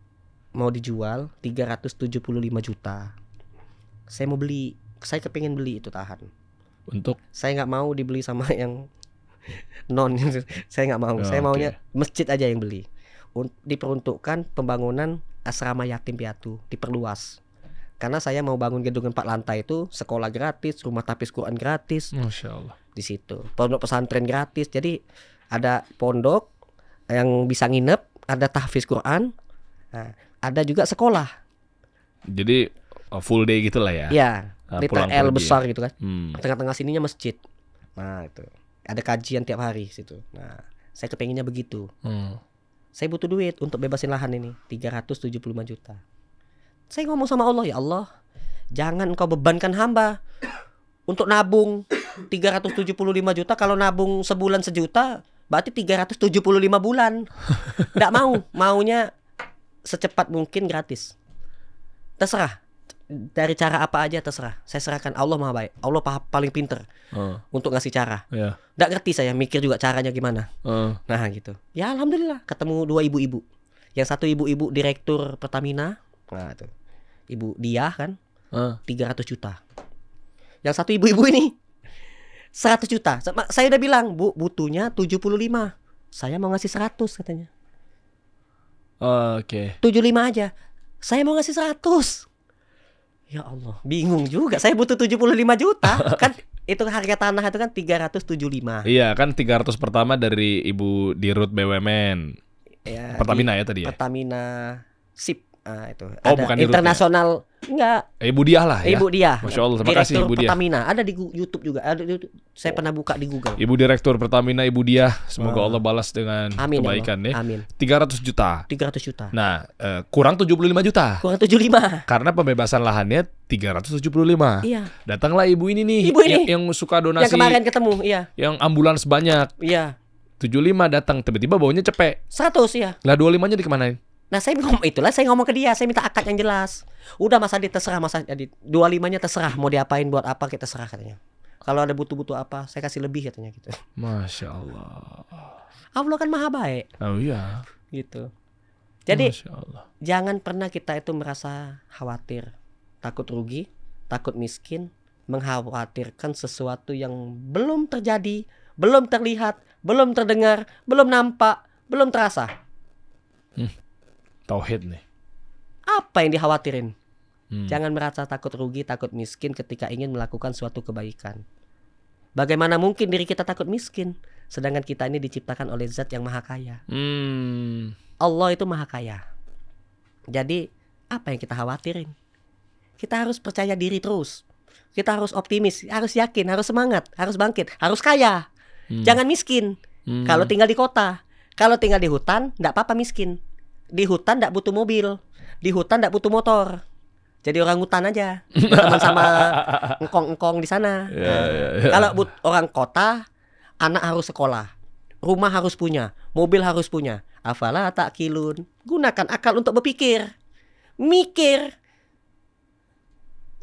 mau dijual 375 juta. Saya mau beli. Saya kepengen beli itu lahan. Untuk? Saya nggak mau dibeli sama yang non. Saya nggak mau. Saya maunya masjid aja yang beli. Diperuntukkan pembangunan asrama yatim piatu, diperluas. Karena saya mau bangun gedung 4 lantai itu, sekolah gratis, rumah tahfiz Quran gratis. Masya Allah. Di situ. Pondok pesantren gratis. Jadi ada pondok yang bisa nginep, ada tahfiz Quran, nah, ada juga sekolah. Jadi full day gitulah ya. Iya, liter L besar gitu kan. Tengah-tengah sininya masjid. Nah, itu. Ada kajian tiap hari situ. Nah, saya kepenginnya begitu. Saya butuh duit untuk bebasin lahan ini, 375 juta. Saya ngomong sama Allah, ya Allah, jangan engkau bebankan hamba untuk nabung, 375 juta kalau nabung sebulan 1 juta berarti 375 bulan. Nggak maunya secepat mungkin gratis. Terserah. Dari cara apa aja terserah. Saya serahkan, Allah Maha baik. Allah paling pinter untuk ngasih cara. Nggak ngerti saya, mikir juga caranya gimana. Nah gitu. Ya alhamdulillah ketemu 2 ibu-ibu. Yang satu ibu-ibu direktur Pertamina. Nah tuh. Ibu Diah kan 300 juta. Yang satu ibu-ibu ini 100 juta. Saya udah bilang, Bu, butuhnya 75. Saya mau ngasih 100 katanya. Oke. 75 aja. Saya mau ngasih 100. Ya Allah, bingung juga. Saya butuh 75 juta. Kan itu harga tanah itu kan 375. Iya, kan 300 pertama dari Ibu Dirut BUMN. Ya, Pertamina ya tadi ya. Pertamina SIP. Itu. Oh, ada bukan internasional enggak. Ibu Diah lah ya. Ibu Diah. Masya Allah, terima kasih Ibu Diah. Pertamina ada di YouTube juga. Ada di YouTube. Saya pernah buka di Google. Ibu Direktur Pertamina Ibu Diah, semoga Allah balas dengan kebaikan ya. Amin. 300 juta. 300 juta. Nah, kurang 75 juta. Kurang 75. Karena pembebasan lahannya 375. Iya. Datanglah ibu ini nih, Ibu ini. yang suka donasi. Yang kemarin ketemu, iya. Yang ambulans banyak. Iya. 75 datang, tiba-tiba baunya cepek. 100 ya. Lah 25-nya dikemanain? Nah saya ngomong ke dia, saya minta akad yang jelas. Udah Mas Adit terserah, Mas Adit 25-nya terserah mau diapain, buat apa kita serah katanya. Kalau ada butuh-butuh apa saya kasih lebih katanya gitu. Masya Allah. Allah kan maha baik. Oh iya. Gitu. Jadi Masya Allah. jangan pernah kita itu merasa khawatir, takut rugi, takut miskin, mengkhawatirkan sesuatu yang belum terjadi, belum terlihat, belum terdengar, belum nampak, belum terasa. Tauhid nih. Apa yang dikhawatirin? Jangan merasa takut rugi, takut miskin ketika ingin melakukan suatu kebaikan. Bagaimana mungkin diri kita takut miskin, sedangkan kita ini diciptakan oleh Zat yang maha kaya. Allah itu maha kaya. Jadi apa yang kita khawatirin? Kita harus percaya diri terus. Kita harus optimis, harus yakin, harus semangat, harus bangkit, harus kaya. Jangan miskin. Kalau tinggal di kota, kalau tinggal di hutan, enggak apa-apa miskin. Di hutan enggak butuh mobil, di hutan enggak butuh motor. Jadi orang hutan aja, teman sama engkong-engkong di sana. Kalau orang kota, anak harus sekolah, rumah harus punya, mobil harus punya. Afala ta'qilun. Gunakan akal untuk berpikir, mikir.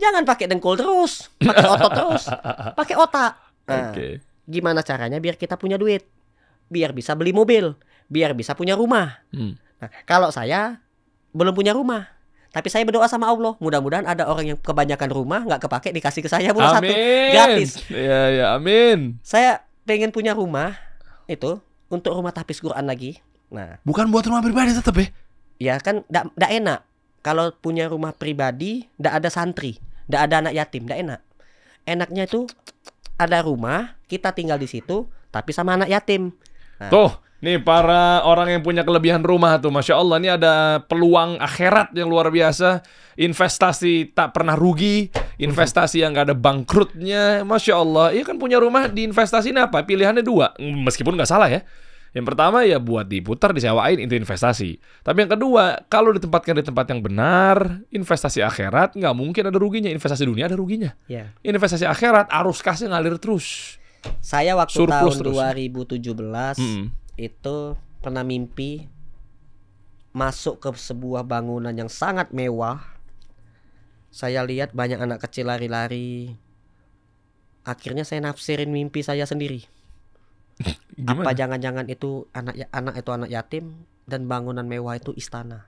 Jangan pakai dengkul terus, pakai otot terus, pakai otak. Nah, gimana caranya biar kita punya duit, biar bisa beli mobil, biar bisa punya rumah. Nah, kalau saya belum punya rumah, tapi saya berdoa sama Allah, mudah-mudahan ada orang yang kebanyakan rumah nggak kepake dikasih ke saya pula satu gratis. Ya, amin. Saya pengen punya rumah itu untuk rumah tahfiz Quran lagi. Nah, bukan buat rumah pribadi tetap ya? Ya kan, nggak enak kalau punya rumah pribadi, nggak ada santri, nggak ada anak yatim, nggak enak. Enaknya itu ada rumah, kita tinggal di situ, tapi sama anak yatim. Nah, tuh. Nih para orang yang punya kelebihan rumah tuh, Masya Allah, ini ada peluang akhirat yang luar biasa. Investasi tak pernah rugi, investasi yang gak ada bangkrutnya, Masya Allah. Iya kan punya rumah diinvestasiin apa? Pilihannya 2, meskipun gak salah ya. Yang pertama ya buat diputar, disewain, itu investasi. Tapi yang kedua, kalau ditempatkan di tempat yang benar, investasi akhirat gak mungkin ada ruginya. Investasi dunia ada ruginya. Investasi akhirat arus kasnya ngalir terus. Saya waktu surplus tahun terus. 2017 itu pernah mimpi masuk ke sebuah bangunan yang sangat mewah. Saya lihat banyak anak kecil lari-lari. Akhirnya saya nafsirin mimpi saya sendiri. Apa jangan-jangan itu anak itu anak yatim dan bangunan mewah itu istana.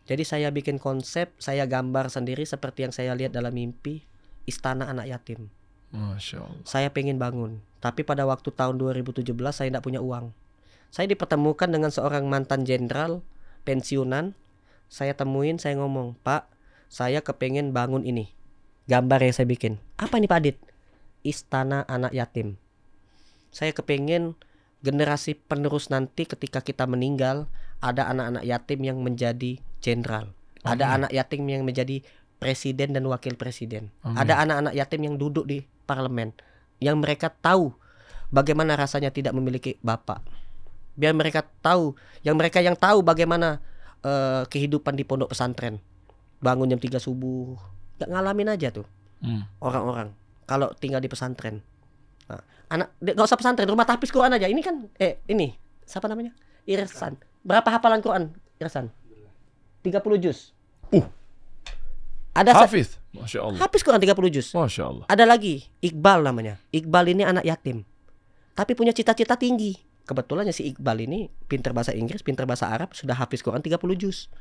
Jadi saya bikin konsep, saya gambar sendiri seperti yang saya lihat dalam mimpi, istana anak yatim. Masya Allah. Saya pengen bangun, tapi pada waktu tahun 2017 saya tidak punya uang. Saya dipertemukan dengan seorang mantan jenderal pensiunan. Saya temuin, saya ngomong, Pak, saya kepengen bangun ini. Gambar yang saya bikin. Apa ini Pak Adit? Istana anak yatim. Saya kepengen generasi penerus nanti ketika kita meninggal, ada anak-anak yatim yang menjadi jenderal. Ada anak yatim yang menjadi presiden dan wakil presiden. Ada anak-anak yatim yang duduk di parlemen, yang mereka tahu bagaimana rasanya tidak memiliki bapak. Biar mereka tahu, yang tahu bagaimana kehidupan di pondok pesantren. Bangun jam 3 subuh, gak ngalamin aja tuh orang-orang. kalau tinggal di pesantren. Nah, nggak usah pesantren, rumah tahfiz Quran aja. Ini kan ini siapa namanya? Irsan. Berapa hafalan Quran Irsan? 30 juz. Ada Hafiz. Masya Allah. Hafiz Quran 30 juz. Masya Allah. Ada lagi Iqbal namanya. Iqbal ini anak yatim, tapi punya cita-cita tinggi. Kebetulan si Iqbal ini pintar bahasa Inggris, pintar bahasa Arab, sudah hafiz Quran 30 juz.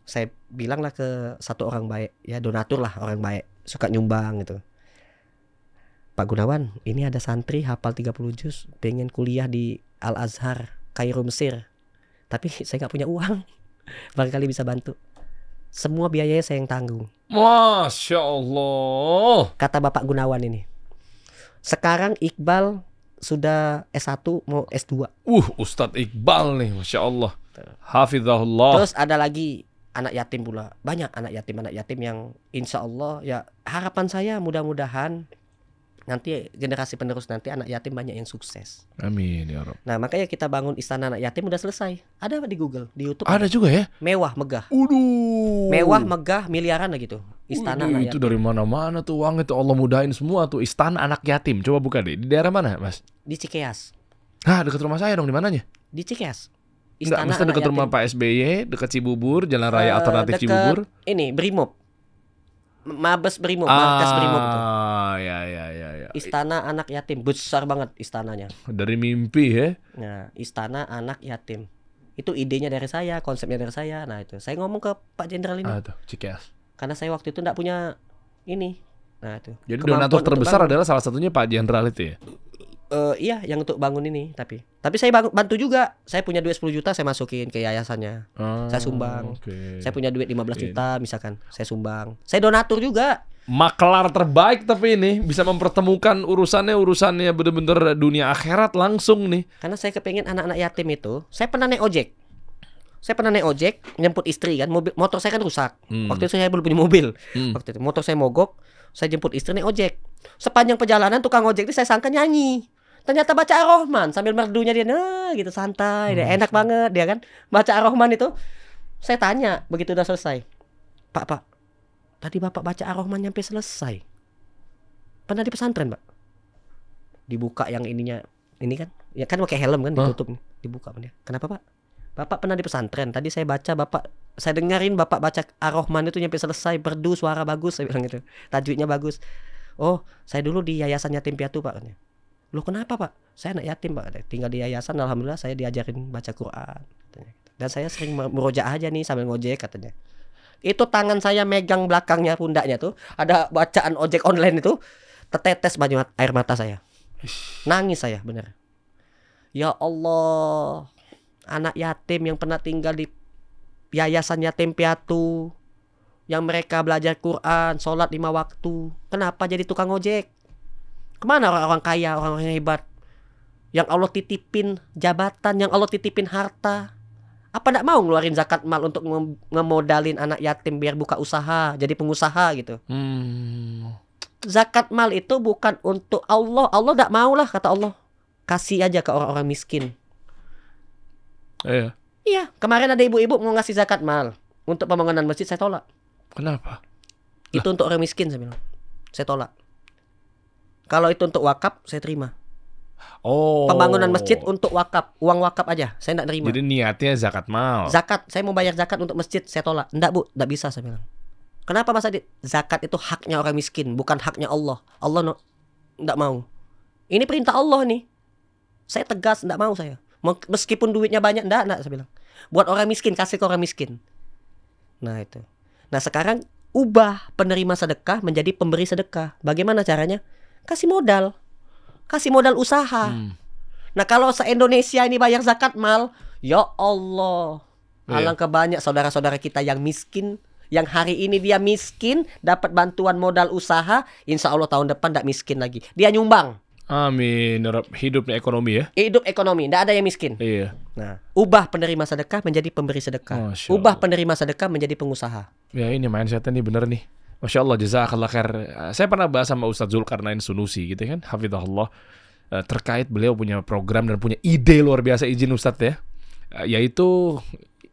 Saya bilang lah ke satu orang baik, ya donatur lah, orang baik, suka nyumbang gitu. Pak Gunawan, ini ada santri hafal 30 juz, pengen kuliah di Al Azhar, Kairo Mesir, tapi saya nggak punya uang. Barangkali bisa bantu. Semua biayanya saya yang tanggung. Masya Allah. Kata Bapak Gunawan ini. Sekarang Iqbal sudah S1 mau S2. Ustadz Iqbal nih, Masya Allah. Hafizahullah. Terus ada lagi anak yatim pula. Banyak anak yatim yang insya Allah ya harapan saya mudah-mudahan nanti generasi penerus nanti anak yatim banyak yang sukses. Amin ya Rabb. Nah makanya kita bangun istana anak yatim udah selesai. Ada di Google, di YouTube. Ada juga ya? Mewah, megah. Uduh. Mewah, megah, miliaran lah gitu. Istana anak itu yatim. dari mana-mana tuh uang itu, Allah mudahin semua tuh. Istana anak yatim. Coba buka deh. Di daerah mana, Mas? Di Cikeas. Dekat rumah saya dong. Di mananya? Di Cikeas. Enggak, mesti dekat rumah Pak SBY, dekat Cibubur, Jalan Raya Alternatif Cibubur. Ini Brimob. Mabes Brimob, markas Brimob itu. Ya. Istana anak yatim, besar banget istananya. Dari mimpi ya. Nah, istana anak yatim. Itu idenya dari saya, konsepnya dari saya. Nah, itu. Saya ngomong ke Pak Jenderal ini. Tuh, Cikeas. Karena saya waktu itu enggak punya ini. Nah, itu. Jadi donatur terbesar adalah salah satunya Pak Jenderal itu ya. Iya, yang untuk bangun ini tapi saya bantu juga. Saya punya duit 10 juta saya masukin ke yayasannya. Saya sumbang. Saya punya duit 15 juta misalkan, saya sumbang. Saya donatur juga. Maklar terbaik tapi ini bisa mempertemukan urusannya bener-bener dunia akhirat langsung nih. Karena saya kepengen anak-anak yatim itu. Saya pernah naik ojek. Jemput istri kan, motor saya kan rusak. Waktu itu saya belum punya mobil. Waktu itu motor saya mogok, saya jemput istri naik ojek. Sepanjang perjalanan tukang ojek itu saya sangka nyanyi. Ternyata baca Ar-Rahman sambil merdunya dia, nah gitu santai, dia enak banget dia kan. Baca Ar-Rahman itu. Saya tanya begitu udah selesai. Pak, tadi Bapak baca Ar-Rahman nyampe selesai. Pernah di pesantren, Pak? Dibuka yang ininya, ini kan. Ya kan pakai helm kan, ditutup. Dibuka dia. Kenapa, Pak? Bapak pernah di pesantren. Tadi saya dengerin Bapak baca Ar-Rahman itu nyampe selesai, merdu, suara bagus, saya bilang gitu. Tajwidnya bagus. Oh, saya dulu di Yayasan Yatim Piatu, Pak. Loh kenapa, Pak? Saya anak yatim, Pak. Tinggal di yayasan, alhamdulillah saya diajarin baca Quran, katanya. Dan saya sering merojaah aja nih sambil ngojek, katanya. Itu tangan saya megang belakangnya pundaknya tuh, ada bacaan ojek online itu, tetetes banyak air mata saya. Nangis saya, bener. Ya Allah, anak yatim yang pernah tinggal di Yayasan Yatim Piatu, yang mereka belajar Quran, sholat 5 waktu, kenapa jadi tukang ojek? Kemana orang-orang kaya, orang-orang yang hebat, yang Allah titipin jabatan, yang Allah titipin harta? Apa enggak mau ngeluarin zakat mal untuk ngemodalin anak yatim biar buka usaha, jadi pengusaha gitu? Zakat mal itu bukan untuk Allah. Allah enggak mau lah, kata Allah. Kasih aja ke orang-orang miskin. Iya, kemarin ada ibu-ibu mau ngasih zakat mal untuk pembangunan masjid, saya tolak. Kenapa? Itu untuk orang miskin, saya bilang. Saya tolak. Kalau itu untuk wakaf, saya terima. Pembangunan masjid untuk wakaf, uang wakaf aja, saya enggak terima. Jadi niatnya zakat mal. Zakat, saya mau bayar zakat untuk masjid, saya tolak. Enggak, Bu, enggak bisa, saya bilang. Kenapa, Mas Adit? Zakat itu haknya orang miskin, bukan haknya Allah. Allah enggak mau. Ini perintah Allah nih. Saya tegas, enggak mau saya. Meskipun duitnya banyak, enggak, saya bilang. Buat orang miskin, kasih ke orang miskin. Nah, itu. Nah, sekarang ubah penerima sedekah menjadi pemberi sedekah. Bagaimana caranya? Kasih modal usaha. Nah, kalau se-Indonesia ini bayar zakat mal, ya Allah, alangkah banyak saudara-saudara kita yang miskin, yang hari ini dia miskin dapat bantuan modal usaha, insya Allah tahun depan tidak miskin lagi. Dia nyumbang. Amin. Hidupnya ekonomi ya. Hidup ekonomi, tidak ada yang miskin. Iya. Nah, ubah penerima sedekah menjadi pemberi sedekah. Ubah penerima sedekah menjadi pengusaha. Ya ini mindsetnya nih bener nih. Masya Allah, jazakallah khair. Saya pernah bahas sama Ustadz Zulkarnain Sunusi gitu kan, hafizahullah, terkait beliau punya program dan punya ide luar biasa, izin Ustadz ya, yaitu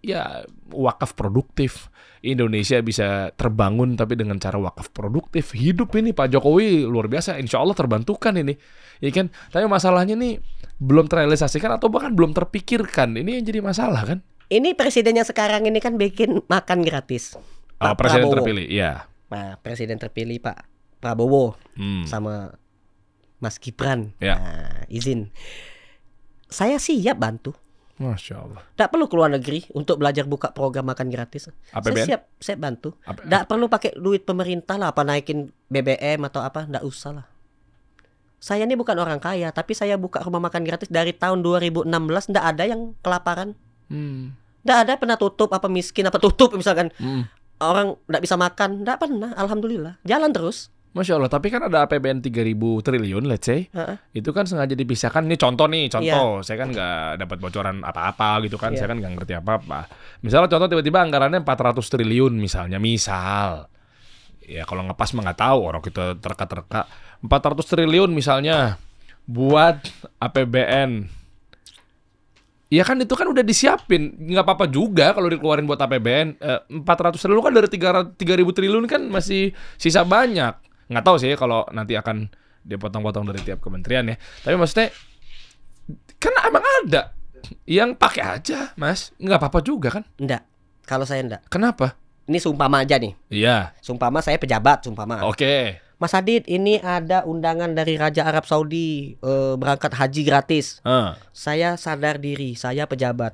ya wakaf produktif. Indonesia bisa terbangun tapi dengan cara wakaf produktif. Hidup ini Pak Jokowi luar biasa, insya Allah terbantukan ini, ya kan? Tapi masalahnya nih belum terrealisasikan atau bahkan belum terpikirkan. Ini yang jadi masalah kan? Ini presiden yang sekarang ini kan bikin makan gratis. Pak Presiden Prabowo. terpilih, ya. Nah, presiden terpilih Pak Prabowo sama Mas Gibran. Ya. Nah, izin. Saya siap bantu. Masya Allah. Tidak perlu keluar negeri untuk belajar buka program makan gratis. APBN? Saya bantu. Tidak perlu pakai duit pemerintah lah, apa naikin BBM atau apa, tidak usah lah. Saya ini bukan orang kaya, tapi saya buka rumah makan gratis dari tahun 2016, tidak ada yang kelaparan. Tidak ada pernah tutup, apa miskin, apa tutup misalkan. Orang tidak bisa makan, tidak pernah, alhamdulillah. Jalan terus. Masya Allah, tapi kan ada APBN 3.000 triliun, let's say. Itu kan sengaja dipisahkan. Ini contoh. Saya kan nggak dapat bocoran apa-apa gitu kan. Saya kan nggak ngerti apa-apa. Misalnya contoh tiba-tiba anggarannya 400 triliun misalnya. Misal. Ya kalau ngepas mah nggak tahu. Orang kita terka-terka. 400 triliun misalnya buat APBN. Ya kan itu kan udah disiapin. Nggak apa-apa juga kalau dikeluarin buat APBN. 400 triliun kan dari 3.000 triliun kan masih sisa banyak. Nggak tahu sih kalau nanti akan dipotong-potong dari tiap kementerian ya. Tapi maksudnya kan emang ada yang pakai aja, Mas. Nggak apa-apa juga kan? Enggak. Kalau saya enggak. Kenapa? Ini sumpama aja nih. Iya. Sumpama saya pejabat, sumpama. Oke. Mas Adit, ini ada undangan dari Raja Arab Saudi berangkat haji gratis. Saya sadar diri, saya pejabat.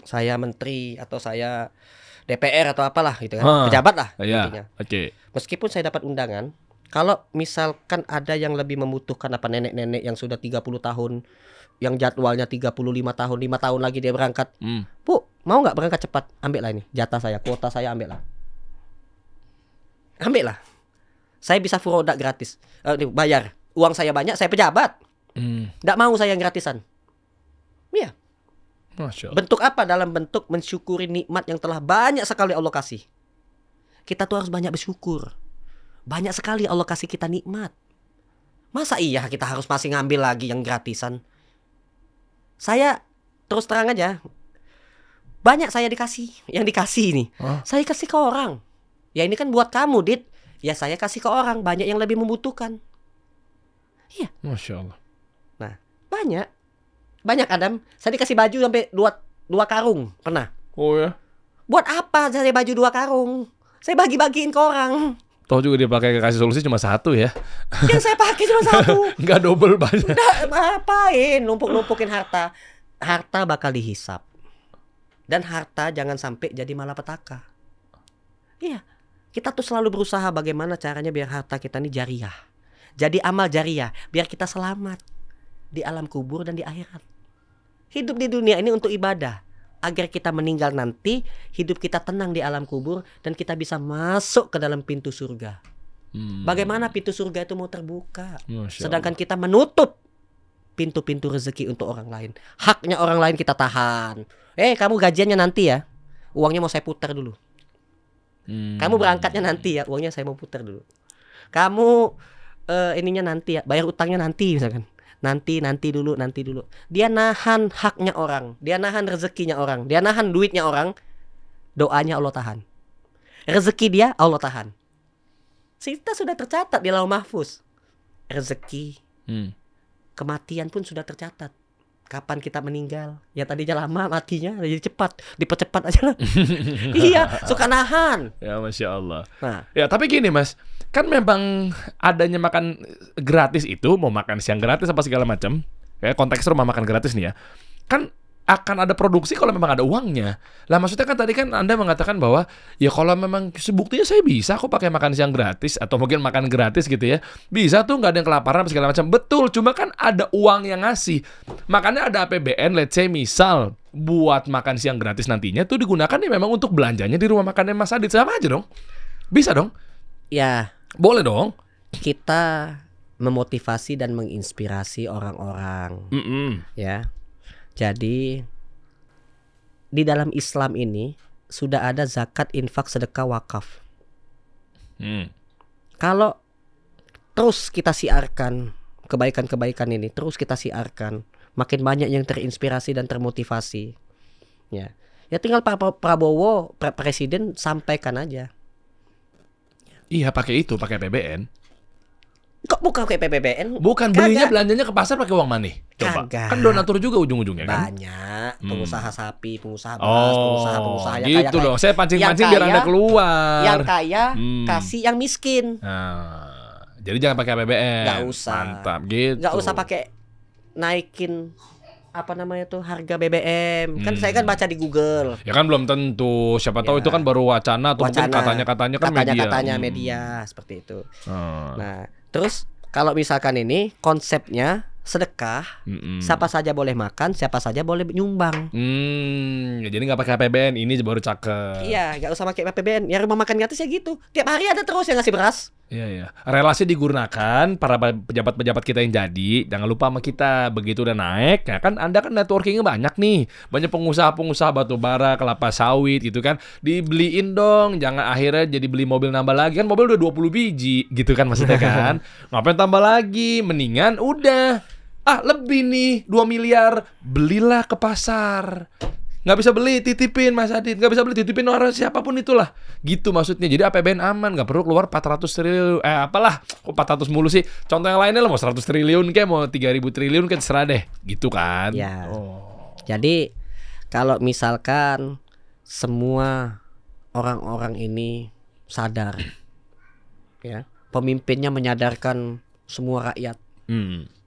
Saya menteri atau saya DPR atau apalah gitu kan. Pejabat lah intinya. Oke. Meskipun saya dapat undangan, kalau misalkan ada yang lebih membutuhkan, apa nenek-nenek yang sudah 30 tahun, yang jadwalnya 35 tahun, 5 tahun lagi dia berangkat. Bu, mau nggak berangkat cepat? Ambil lah ini, jatah saya, kuota saya ambil lah. Ambil lah. Saya bisa furoda gratis. Bayar. Uang saya banyak, saya pejabat. Nggak mau saya yang gratisan. Iya. Masya Allah. Bentuk apa? Dalam bentuk mensyukuri nikmat yang telah banyak sekali Allah kasih. Kita tuh harus banyak bersyukur. Banyak sekali Allah kasih kita nikmat. Masa iya kita harus masih ngambil lagi yang gratisan? Saya terus terang aja, banyak saya dikasih. Yang dikasih ini saya kasih ke orang. Ya ini kan buat kamu, Dit. Ya saya kasih ke orang. Banyak yang lebih membutuhkan. Iya. Masya Allah. Nah, banyak Adam. Saya dikasih baju sampai dua karung. Pernah. Oh ya. Buat apa saya baju 2 karung? Saya bagi-bagiin ke orang. Toh juga dia pakai kasih solusi cuma 1 ya. Yang saya pakai cuma 1. Nggak double banyak. Ngapain numpuk-numpukin harta? Harta bakal dihisap. Dan harta jangan sampai jadi malapetaka. Iya. Kita tuh selalu berusaha bagaimana caranya biar harta kita ini jariah. Jadi amal jariah. Biar kita selamat di alam kubur dan di akhirat. Hidup di dunia ini untuk ibadah. Agar kita meninggal nanti, hidup kita tenang di alam kubur dan kita bisa masuk ke dalam pintu surga. Bagaimana pintu surga itu mau terbuka, sedangkan kita menutup pintu-pintu rezeki untuk orang lain. Haknya orang lain kita tahan. Kamu gajiannya nanti ya, uangnya mau saya putar dulu. Kamu berangkatnya nanti ya, uangnya saya mau putar dulu. Kamu ininya nanti ya, bayar utangnya nanti misalkan. Nanti dulu. Dia nahan haknya orang, dia nahan rezekinya orang, dia nahan duitnya orang. Doanya Allah tahan, rezeki dia Allah tahan. Kita sudah tercatat di Lauh Mahfuz. Rezeki, kematian pun sudah tercatat. Kapan kita meninggal? Ya tadinya lama matinya, jadi cepat, dipercepat aja lah. Iya, suka nahan. Ya Masya Allah. Nah. Ya tapi gini Mas, kan memang adanya makan gratis itu, mau makan siang gratis apa segala macam, kayak konteks rumah makan gratis nih ya, kan akan ada produksi kalau memang ada uangnya. Lah maksudnya kan tadi kan Anda mengatakan bahwa ya kalau memang sebuktinya saya bisa kok pakai makan siang gratis atau mungkin makan gratis gitu ya. Bisa tuh, nggak ada yang kelaparan apa segala macam. Betul, cuma kan ada uang yang ngasih. Makanya ada APBN, let's say misal buat makan siang gratis nantinya tuh digunakan ya memang untuk belanjanya di rumah makannya Mas Adit. Sama aja dong. Bisa dong. Ya, boleh dong. Kita memotivasi dan menginspirasi orang-orang. Ya. Jadi di dalam Islam ini sudah ada zakat, infak, sedekah, wakaf. Kalau terus kita siarkan kebaikan-kebaikan ini, terus kita siarkan, makin banyak yang terinspirasi dan termotivasi. Ya, Ya tinggal Pak Prabowo presiden sampaikan aja. Iya, pakai APBN. Kok buka ke PPBN? Bukan, belinya belanjanya ke pasar pakai uang mana? Coba. Kagak. Kan donatur juga ujung-ujungnya kan. Banyak pengusaha sapi, pengusaha beras, pengusaha yang gitu kaya, dong. Saya pancing-pancing biar Anda keluar. Yang kaya kasih yang miskin. Nah, jadi jangan pakai APBN. Nggak usah. Mantap gitu. Nggak usah pakai naikin apa namanya tuh harga BBM. Kan saya kan baca di Google. Ya kan belum tentu. Siapa tahu itu kan baru wacana atau mungkin katanya-katanya kan media. Katanya media seperti itu. Nah, terus kalau misalkan ini konsepnya sedekah, siapa saja boleh makan, siapa saja boleh nyumbang. Ya jadi nggak pakai APBN, ini baru cakep. Iya, nggak usah pakai APBN. Ya rumah makan gratis ya gitu. Tiap hari ada terus yang ngasih beras. Iya. Relasi digunakan para pejabat-pejabat kita yang jadi. Jangan lupa sama kita. Begitu udah naik, ya kan Anda kan networkingnya banyak nih. Banyak pengusaha-pengusaha batu bara, kelapa sawit gitu kan. Dibeliin dong. Jangan akhirnya jadi beli mobil nambah lagi. Kan mobil udah 20 biji gitu kan maksudnya kan. Ngapain tambah lagi? Mendingan udah. Lebih nih 2 miliar. Belilah ke pasar. Nggak bisa beli, titipin Mas Adit. Nggak bisa beli, titipin orang siapapun itulah. Gitu maksudnya. Jadi APBN aman. Nggak perlu keluar 400 triliun. Apalah. Kok 400 mulu sih? Contoh yang lainnya lah. Mau 100 triliun kayak mau 3.000 triliun kan serah deh. Gitu kan. Ya. Jadi kalau misalkan semua orang-orang ini sadar, ya, pemimpinnya menyadarkan semua rakyat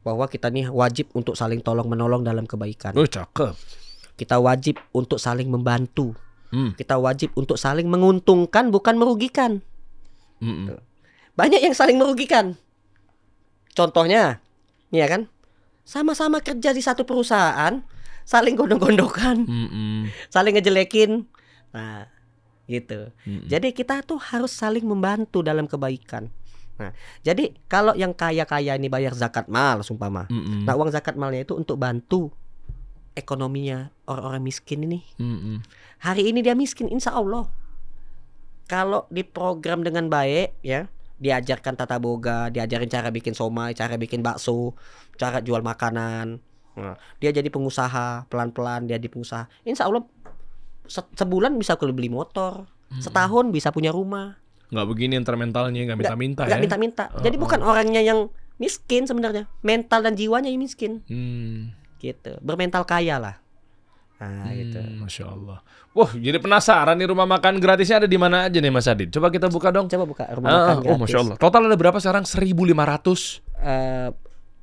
bahwa kita nih wajib untuk saling tolong menolong dalam kebaikan. Cakep. Kita wajib untuk saling membantu. Kita wajib untuk saling menguntungkan, bukan merugikan. Banyak yang saling merugikan. Contohnya, ya kan, sama-sama kerja di satu perusahaan, saling gondok-gondokan, saling ngejelekin. Nah, gitu. Jadi kita tuh harus saling membantu dalam kebaikan. Nah, jadi kalau yang kaya-kaya ini bayar zakat mal, sumpama. Nah, uang zakat malnya itu untuk bantu ekonominya orang-orang miskin ini. Hari ini dia miskin, insya Allah. Kalau diprogram dengan baik, ya, diajarkan tata boga, diajarin cara bikin somai, cara bikin bakso, cara jual makanan. Nah, dia jadi pengusaha, pelan-pelan dia jadi pengusaha. Insya Allah sebulan bisa beli motor, setahun bisa punya rumah. Nggak begini ntar mentalnya, nggak minta-minta ya. Nggak minta-minta. Jadi bukan orangnya yang miskin sebenarnya, mental dan jiwanya yang miskin. Gitu, bermental kaya lah. Nah, gitu. Masya Allah. Wah, jadi penasaran nih rumah makan gratisnya ada di mana aja nih Mas Adit? Coba kita buka dong. Coba buka rumah makan gratis. Masya Allah. Total ada berapa sekarang? 1.500.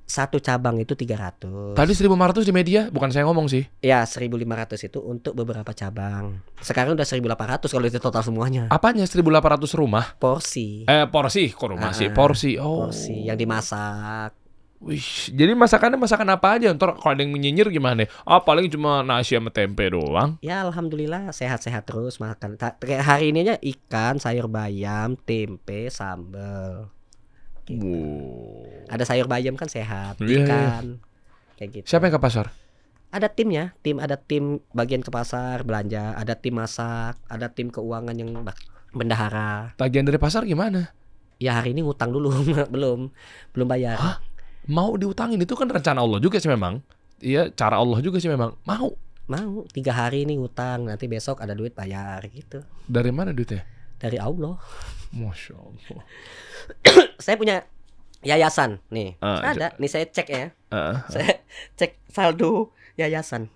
Satu cabang itu 300. Tadi 1.500 di media, bukan saya ngomong sih. Ya, 1.500 itu untuk beberapa cabang. Sekarang udah 1.800 kalau itu total semuanya. Apanya 1.800 rumah? Porsi. Porsi, kok rumah sih? Porsi. Porsi yang dimasak. Wih, jadi masakannya masakan apa aja? Ntar kalau ada yang menyinyir gimana? Paling cuma nasi sama tempe doang. Ya alhamdulillah sehat-sehat terus makan. Kayak hari ini aja ikan, sayur bayam, tempe, sambal. Gitu. Ada sayur bayam kan sehat, ikan. Kayak gitu. Siapa yang ke pasar? Ada timnya, ada tim bagian ke pasar belanja, ada tim masak, ada tim keuangan yang bendahara. Tagihan dari pasar gimana? Ya hari ini ngutang dulu, belum bayar. Hah? Mau diutangin itu kan rencana Allah juga sih memang. Iya, cara Allah juga sih memang. Mau 3 hari ini ngutang, nanti besok ada duit bayar gitu. Dari mana duitnya? Dari Allah. Masya Allah. Saya punya yayasan nih. Ada, nih saya cek ya. Saya cek saldo yayasan.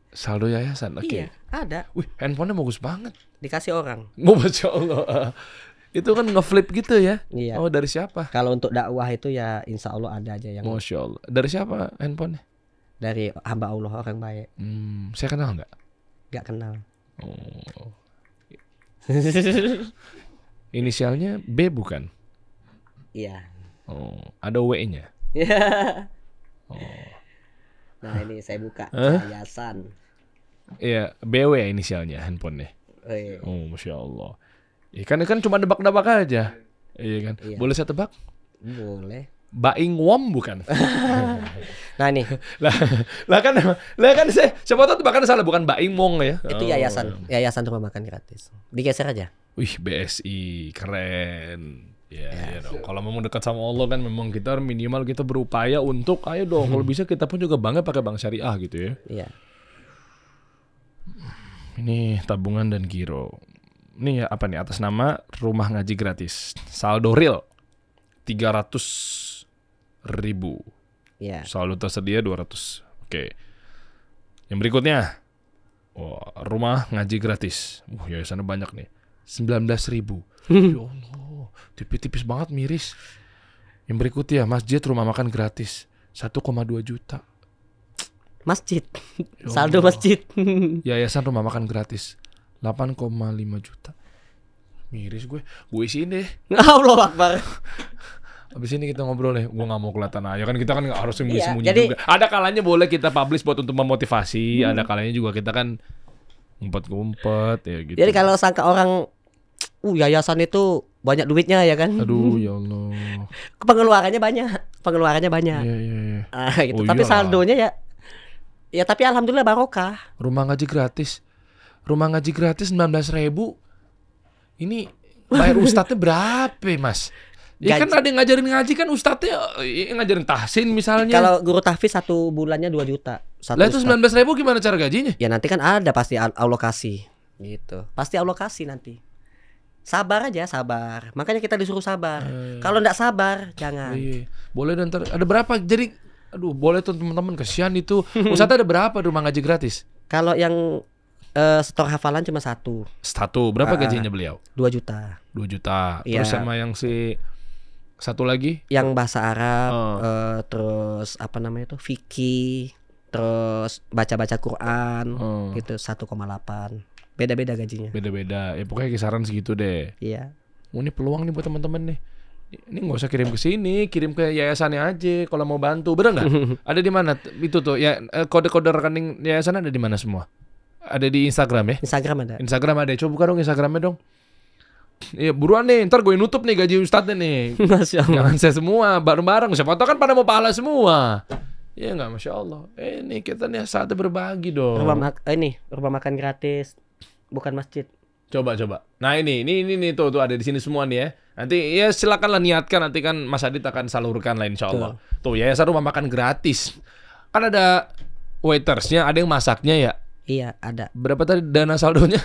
Saldo yayasan, oke. Iya, ada. Wih, handphonenya bagus banget. Dikasih orang. Masya Allah. Itu kan ngeflip gitu ya. Iya. Oh, dari siapa? Kalau untuk dakwah itu ya insya Allah ada aja yang. Masya Allah. Dari siapa handphonenya? Dari hamba Allah orang baik. Saya kenal nggak? Nggak kenal. Oh. Inisialnya B bukan? Iya. Oh, ada W-nya. Nah ini saya buka yayasan. Iya, BW ya inisialnya handphonenya. Oh, Masya Allah. Kan cuma nebak-nebak aja. Iya kan. Iya. Boleh saya tebak? Boleh. Baing Wom bukan? Nah nih. lah kan saya siapa tahu tebakan salah, bukan Baing Mong ya. Itu yayasan rumah makan gratis. Digeser aja. Wih, BSI keren. Ya dong. Kalau memang dekat sama Allah kan memang kita minimal kita berupaya untuk ayo dong kalau bisa kita pun juga bangga pakai bank syariah gitu ya. Iya. Ini tabungan dan giro. Ini ya apa nih, atas nama rumah ngaji gratis. Saldo real 300.000. Iya. Saldo tersedia 200. Oke. Yang berikutnya. Rumah ngaji gratis. Yayasannya banyak nih. 19.000. Ya Allah, tipis-tipis banget, miris. Yang berikutnya, masjid rumah makan gratis 1,2 juta. Masjid. Ya Saldo Allah. masjid. Yayasan rumah makan gratis 8,5 juta. Miris gue isiin deh. Allah Akbar. Habis ini kita ngobrol nih. Gue gak mau kelihatan aja. Kan kita kan gak harus sembunyi-sembunyi jadi- juga. Ada kalanya boleh kita publish buat untuk memotivasi. Ada kalanya juga kita kan ngumpet-ngumpet ya gitu. Jadi kalau sangka orang yayasan itu banyak duitnya ya kan. Aduh ya Allah. Pengeluarannya banyak. Iya iya iya. Gitu. Oh, Tapi iyalah. saldonya ya tapi alhamdulillah barokah. Rumah ngaji gratis. Rumah ngaji gratis 19.000. Ini bayar ustadznya berapa, Mas? Ya kan Gaji. ada yang ngajarin ngaji kan ustadznya ngajarin tahsin misalnya. Kalau guru tahfiz 1 bulannya 2 juta. Satu Lah itu ustadz. 19.000 gimana cara gajinya? Ya nanti kan ada pasti alokasi. Gitu. Pasti alokasi nanti. Sabar aja, sabar. Makanya kita disuruh sabar. Kalau enggak sabar, jangan. Iya. Boleh dan ada berapa? Jadi boleh tuh teman-teman, kesian itu. Ustadznya ada berapa rumah ngaji gratis? Kalau yang stok hafalan cuma 1, Satu. Berapa gajinya beliau? 2 juta. 2 juta. Iya. Terus sama yang si satu lagi? Yang bahasa Arab, terus apa namanya itu fikih, terus baca-baca Quran, gitu 1,8. Beda-beda gajinya. Beda-beda. Ya pokoknya kisaran segitu deh. Iya. Ini peluang nih buat teman-teman nih. Ini nggak usah kirim ke sini, kirim ke yayasannya aja kalau mau bantu. Bener nggak? Ada di mana? Itu tuh ya, kode-kode rekening yayasan ada di mana semua? Ada di Instagram ya? Instagram ada. Instagram ada. Coba buka dong Instagramnya dong. Iya buruan nih, ntar gue nutup nih gaji ustadznya nih. Masya Allah. Jangan saya semua, bareng-bareng. Siapa tahu kan pada mau pahala semua. Iya nggak, Masya Allah. Ini kita nih saatnya berbagi dong. Rumah makan gratis, bukan masjid. Coba. Nah ini tuh ada di sini semua nih ya. Nanti ya silakanlah niatkan, nanti kan Mas Adit akan salurkan lah insya Allah. Tuh yayasan rumah makan gratis. Kan ada waitersnya, ada yang masaknya ya. Iya, ada. Berapa tadi dana saldonya?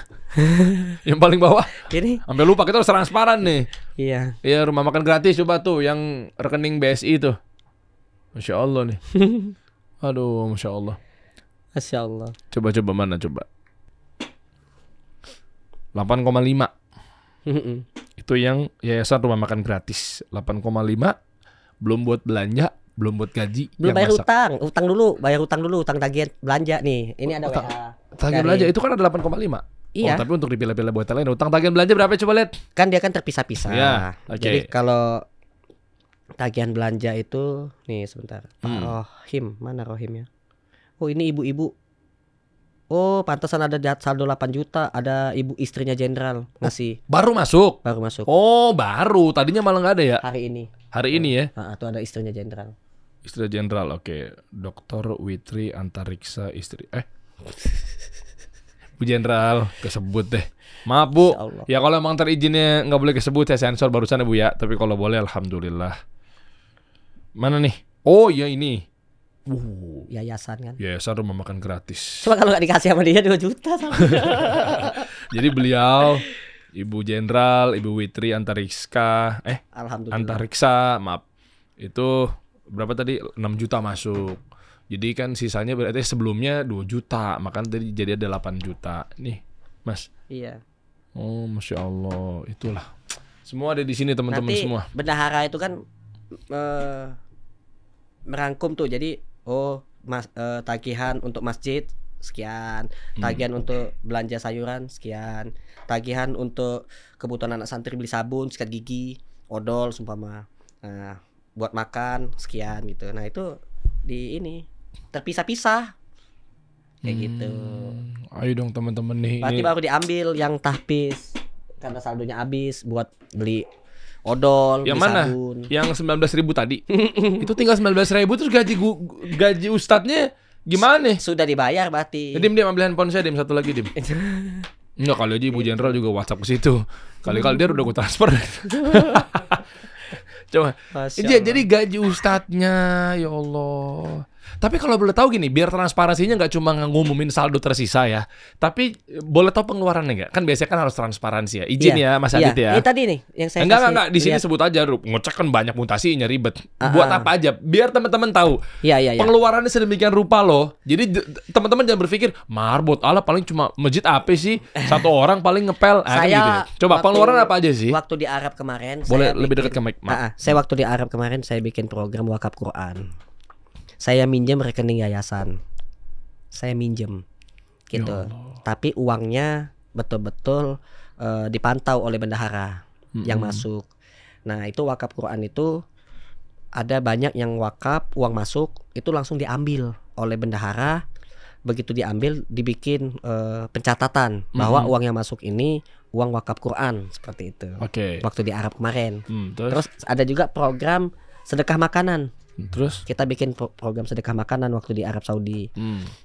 Yang paling bawah. Ini Sampai lupa, kita harus transparan nih. iya. Ya rumah makan gratis, coba tuh yang rekening BSI tuh. Masya Allah nih. Aduh, Masya Allah. Masya Allah. Coba mana coba. 8,5. Itu yang yayasan rumah makan gratis. 8,5 belum buat belanja, belum buat gaji. Belum yang bayar masak. bayar utang dulu, utang tagihan belanja nih. Ini ada WA. Tagihan belanja itu kan ada 8,5. Iya. Oh, tapi untuk dipilah-pilah buat lain. Utang tagihan belanja berapa coba lihat? Kan dia kan terpisah-pisah. Ya, oke. Jadi kalau tagihan belanja itu nih sebentar. Pak Rohim, mana Rohimnya? Oh, ini ibu-ibu. Oh, pantesan ada saldo 8 juta, ada ibu istrinya jenderal ngasih Baru masuk. baru masuk Oh, baru. Tadinya malah nggak ada ya. hari ini. Hari ini ya. Tuh ada istrinya jenderal. Istri jenderal, oke. Dr. Witri Antariksa istri. Bu Jenderal, kesebut deh. Maaf Bu. Insya Allah. Ya kalau emang terizinnya nggak boleh kesebut, saya sensor barusan ya Bu ya. Tapi kalau boleh, alhamdulillah. Mana nih? Oh ya ini. Yayasan kan. Yayasan rumah makan gratis. Coba kalau nggak dikasih sama dia 2 juta sama. Jadi beliau, Ibu Jenderal, Ibu Witri Antariksa, Alhamdulillah. Antariksa, maaf. Itu berapa tadi? 6 juta masuk. Jadi kan sisanya berarti sebelumnya 2 juta, makanya tadi jadi ada 8 juta. Nih, Mas. Iya. Oh, Masya Allah. Itulah. Semua ada di sini teman-teman Nanti semua. bendahara itu kan merangkum tuh. Jadi tagihan untuk masjid sekian, tagihan untuk belanja sayuran sekian, tagihan untuk kebutuhan anak santri beli sabun, sikat gigi, odol seumpama. Nah, buat makan sekian gitu. Nah, itu di ini terpisah-pisah. Kayak gitu. Ayo dong teman-teman nih. Berarti Ini baru diambil yang tahfiz karena saldonya habis buat beli odol, yang beli mana? sabun. Yang 19.000 tadi. Itu tinggal 19.000 terus gaji ustadznya gimana? Sudah dibayar berarti. Dim ambil handphone saya, Dim, satu lagi, Dim. Enggak, kali aja Ibu Jenderal juga WhatsApp ke situ. Kali-kali dia udah gue transfer. Coba. Masya Allah. Jadi gaji ustadznya, ya Allah. Tapi kalau boleh tahu gini, biar transparansinya nggak cuma ngumumin saldo tersisa ya, tapi boleh tahu pengeluarannya nggak? Kan biasanya kan harus transparansi ya. Izin ya Mas Adit ya. Ini tadi nih yang saya Enggak. Di sini sebut aja, Rup. Ngecek kan banyak mutasinya ribet. Buat apa aja? Biar teman-teman tahu. Iya. Pengeluarannya sedemikian rupa loh. Jadi teman-teman jangan berpikir, marbot ala paling cuma masjid apa sih? Satu orang paling ngepel. Saya gitu ya. Coba pengeluaran apa aja sih? Waktu di Arab kemarin boleh lebih dekat ke mic. Saya waktu di Arab kemarin saya bikin program wakaf Quran. Saya minjem rekening yayasan. Saya minjem. Gitu. Tapi uangnya betul-betul dipantau oleh bendahara yang masuk. Nah, itu wakaf Quran itu ada banyak yang wakaf, uang masuk itu langsung diambil oleh bendahara. Begitu diambil dibikin pencatatan bahwa uang yang masuk ini uang wakaf Quran, seperti itu. Waktu di Arab kemarin. Terus ada juga program sedekah makanan. Terus kita bikin program sedekah makanan waktu di Arab Saudi.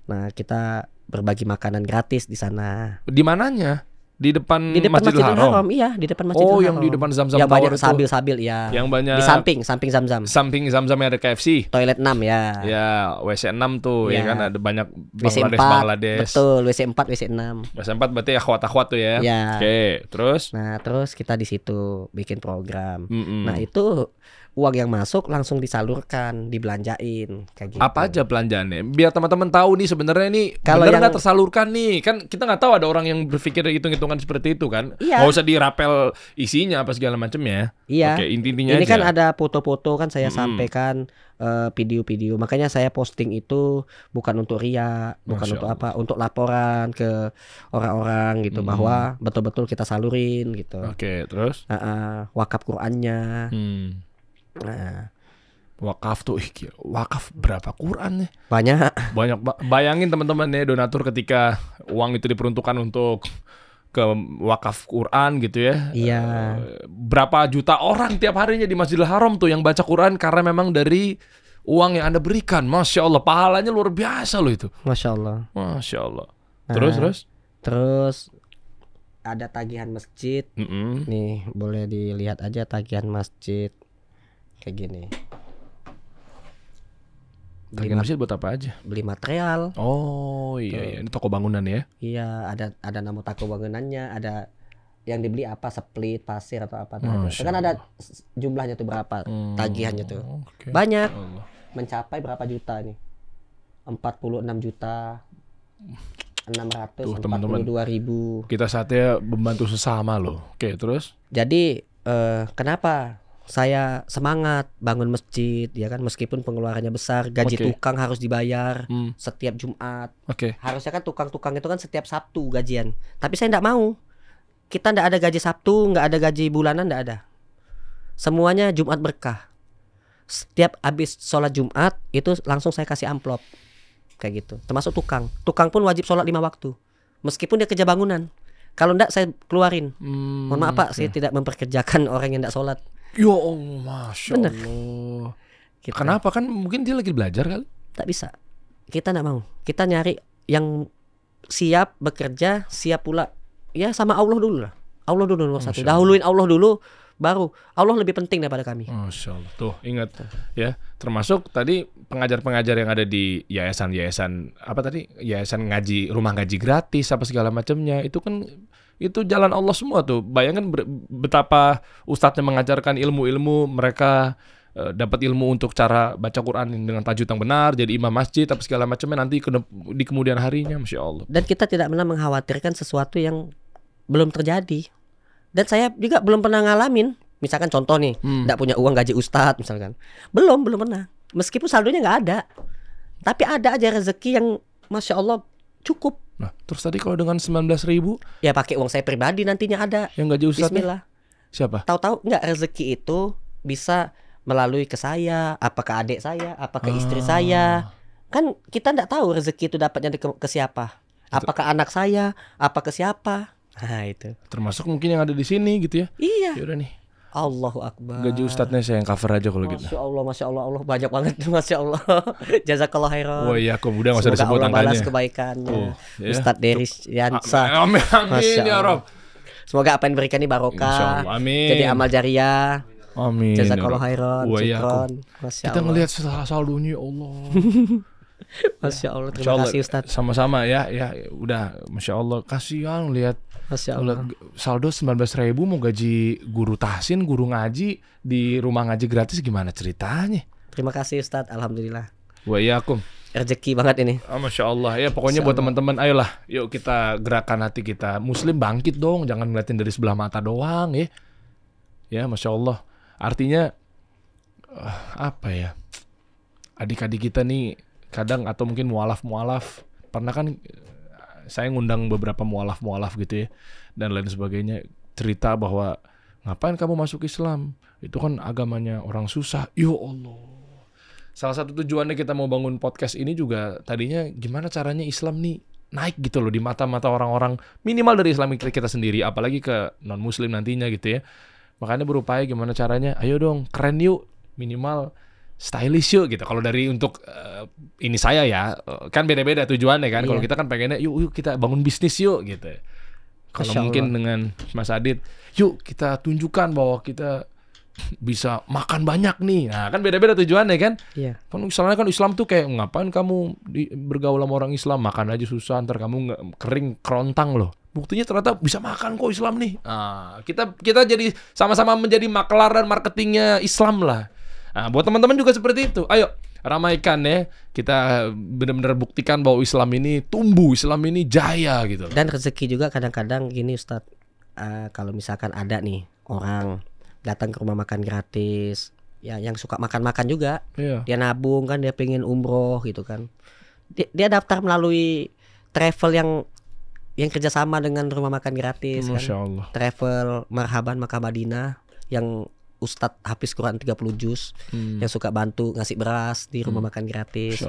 Nah, kita berbagi makanan gratis di sana. Di mananya? Di depan Masjidil Haram. Iya, di depan Masjidil Haram. Oh, yang di depan Zamzam yang Tower banyak sabil-sabil ya. Yang banyak di samping Zamzam. Samping Zamzam yang ada KFC. Toilet 6 ya. Ya, WC 6 tuh ya kan ada banyak WC 4. Bangladesh. Betul, WC 4, WC 6. WC 4 berarti akhwat-akhwat tuh ya. Oke, terus? Nah, terus kita di situ bikin program. Nah, itu uang yang masuk langsung disalurkan, dibelanjain kayak gitu. Apa aja belanjaannya? Biar teman-teman tahu nih sebenarnya nih kalau benar nggak tersalurkan nih. Kan kita nggak tahu ada orang yang berpikir hitung-hitungan seperti itu kan. Nggak usah dirapel isinya apa segala macam ya. Iya. Oke, intinya ini aja. kan ada foto-foto kan saya sampaikan video-video. Makanya saya posting itu bukan untuk ria, bukan untuk apa, untuk laporan ke orang-orang gitu bahwa betul-betul kita salurin gitu. Oke, terus? Wakaf Qurannya. Nah, wakaf tuh, wakaf berapa Quran nih? Banyak. Bayangin teman-teman ya, donatur ketika uang itu diperuntukkan untuk ke wakaf Quran gitu ya. Iya. Berapa juta orang tiap harinya di Masjidil Haram tuh yang baca Quran karena memang dari uang yang Anda berikan. Masya Allah, pahalanya luar biasa loh itu. Masya Allah. Masya Allah. Terus ada tagihan masjid. Nih, boleh dilihat aja tagihan masjid. Kayak gini. Tagihan masjid buat apa aja? Beli material. Oh iya, ini toko bangunan ya? Iya, ada nama toko bangunannya, ada yang dibeli apa, split, pasir atau apa. Kan ada jumlahnya tuh berapa, tagihannya tuh. Banyak. Mencapai berapa juta nih? 46 juta 642.000. Kita saatnya membantu sesama loh. Oke, terus? Jadi kenapa saya semangat bangun masjid ya kan, meskipun pengeluarannya besar, gaji tukang harus dibayar setiap Jumat. Harusnya kan tukang-tukang itu kan setiap Sabtu gajian. Tapi saya enggak mau. Kita enggak ada gaji Sabtu, enggak ada gaji bulanan, enggak ada. Semuanya Jumat berkah. Setiap habis sholat Jumat itu langsung saya kasih amplop. Kayak gitu. Termasuk tukang. Tukang pun wajib sholat 5 waktu. Meskipun dia kerja bangunan. Kalau enggak saya keluarin. Mohon maaf Pak, saya tidak memperkerjakan orang yang enggak sholat. Ya Allah, Masya Allah. Gitu. Kenapa? Kan mungkin dia lagi belajar kali. Tak bisa. Kita enggak mau. Kita nyari yang siap bekerja, siap pula. Ya sama Allah dulu lah. Allah dulu nomor satu. Dahuluin Allah dulu, baru Allah lebih penting daripada kami. Masya Allah. Tuh ingat ya. Termasuk tadi pengajar-pengajar yang ada di yayasan apa tadi? Yayasan ngaji, rumah ngaji gratis apa segala macamnya. Itu kan itu jalan Allah semua tuh. Bayangkan betapa ustadznya mengajarkan ilmu-ilmu, mereka dapat ilmu untuk cara baca Quran dengan tajwid yang benar, jadi imam masjid apa segala macamnya nanti di kemudian harinya. Masya Allah. Dan kita tidak pernah mengkhawatirkan sesuatu yang belum terjadi. Dan saya juga belum pernah ngalamin. Misalkan contoh nih, tidak punya uang gaji ustadz misalkan. Belum pernah. Meskipun saldonya nggak ada, tapi ada aja rezeki yang Masya Allah cukup. Nah, terus tadi kalau dengan 19.000? Ya pakai uang saya pribadi nantinya ada. Yang gaji ustadznya? Bismillah. Siapa? Tahu-tahu nggak rezeki itu bisa melalui ke saya, apa ke adik saya, apa ke istri saya. Kan kita nggak tahu rezeki itu dapatnya ke siapa. Apakah anak saya, apa ke siapa. Nah itu. Termasuk mungkin yang ada di sini gitu ya. Iya. Yaudah nih. Allahu Akbar. Gaji ustadznya saya yang cover aja kalau gitu. Masya Allah, Allah banyak banget. Masya Allah. Jazakallah khairan. Oh iya, aku udah nggak usah disebut angkanya. Semoga Allah balas kebaikannya. Ustadz Deris Yansa. Amin ya Rob. Semoga apa yang diberikan ini barokah. Amin. Jadi amal jariah. Amin. Jazakallah khairan. Kita ngelihat saldonya Allah. Masya Allah, Masya terima Allah. kasih Ustadz. Sama-sama ya, udah, Masya Allah. Kasihan lihat Masya Allah. saldo 19.000 mau gaji guru tahsin, guru ngaji di rumah ngaji gratis, gimana ceritanya? Terima kasih Ustadz, alhamdulillah. Wa iyyakum. Rezeki banget ini. Masya Allah ya, pokoknya buat teman-teman, ayolah, yuk kita gerakan hati kita. Muslim bangkit dong, jangan ngeliatin dari sebelah mata doang ya. Ya, Masya Allah. Artinya apa ya? Adik-adik kita nih kadang, atau mungkin mualaf-mualaf, pernah kan saya ngundang beberapa mualaf-mualaf gitu ya, dan lain sebagainya, cerita bahwa ngapain kamu masuk Islam? Itu kan agamanya orang susah. Ya Allah. Salah satu tujuannya kita mau bangun podcast ini juga tadinya gimana caranya Islam nih naik gitu loh di mata-mata orang-orang, minimal dari Islam kita sendiri, apalagi ke non-Muslim nantinya gitu ya. Makanya berupaya gimana caranya, ayo dong keren yuk, minimal stylish yuk gitu. Kalau dari untuk ini saya ya, kan beda-beda tujuannya kan. Kalau kita kan pengennya yuk kita bangun bisnis yuk gitu. Kalau mungkin dengan Mas Adit, yuk kita tunjukkan bahwa kita bisa makan banyak nih. Nah kan beda-beda tujuannya kan. Iya. Kan misalnya kan Islam tuh kayak ngapain kamu bergaul sama orang Islam, makan aja susah, ntar kamu nggak kering kerontang loh. Buktinya ternyata bisa makan kok Islam nih. Nah, kita jadi sama-sama menjadi maklar dan marketingnya Islam lah. Nah, buat teman-teman juga seperti itu. Ayo ramaikan ya. Kita benar-benar buktikan bahwa Islam ini tumbuh, Islam ini jaya gitu. Dan rezeki juga kadang-kadang gini Ustadz, kalau misalkan ada nih orang datang ke rumah makan gratis, ya yang suka makan-makan juga, dia nabung kan, dia pengen umroh gitu kan, dia daftar melalui travel yang kerjasama dengan rumah makan gratis kan. Allah. Travel Marhaban Makkah Madinah yang Ustadz Hafiz Quran 30 juz, yang suka bantu ngasih beras di rumah makan gratis.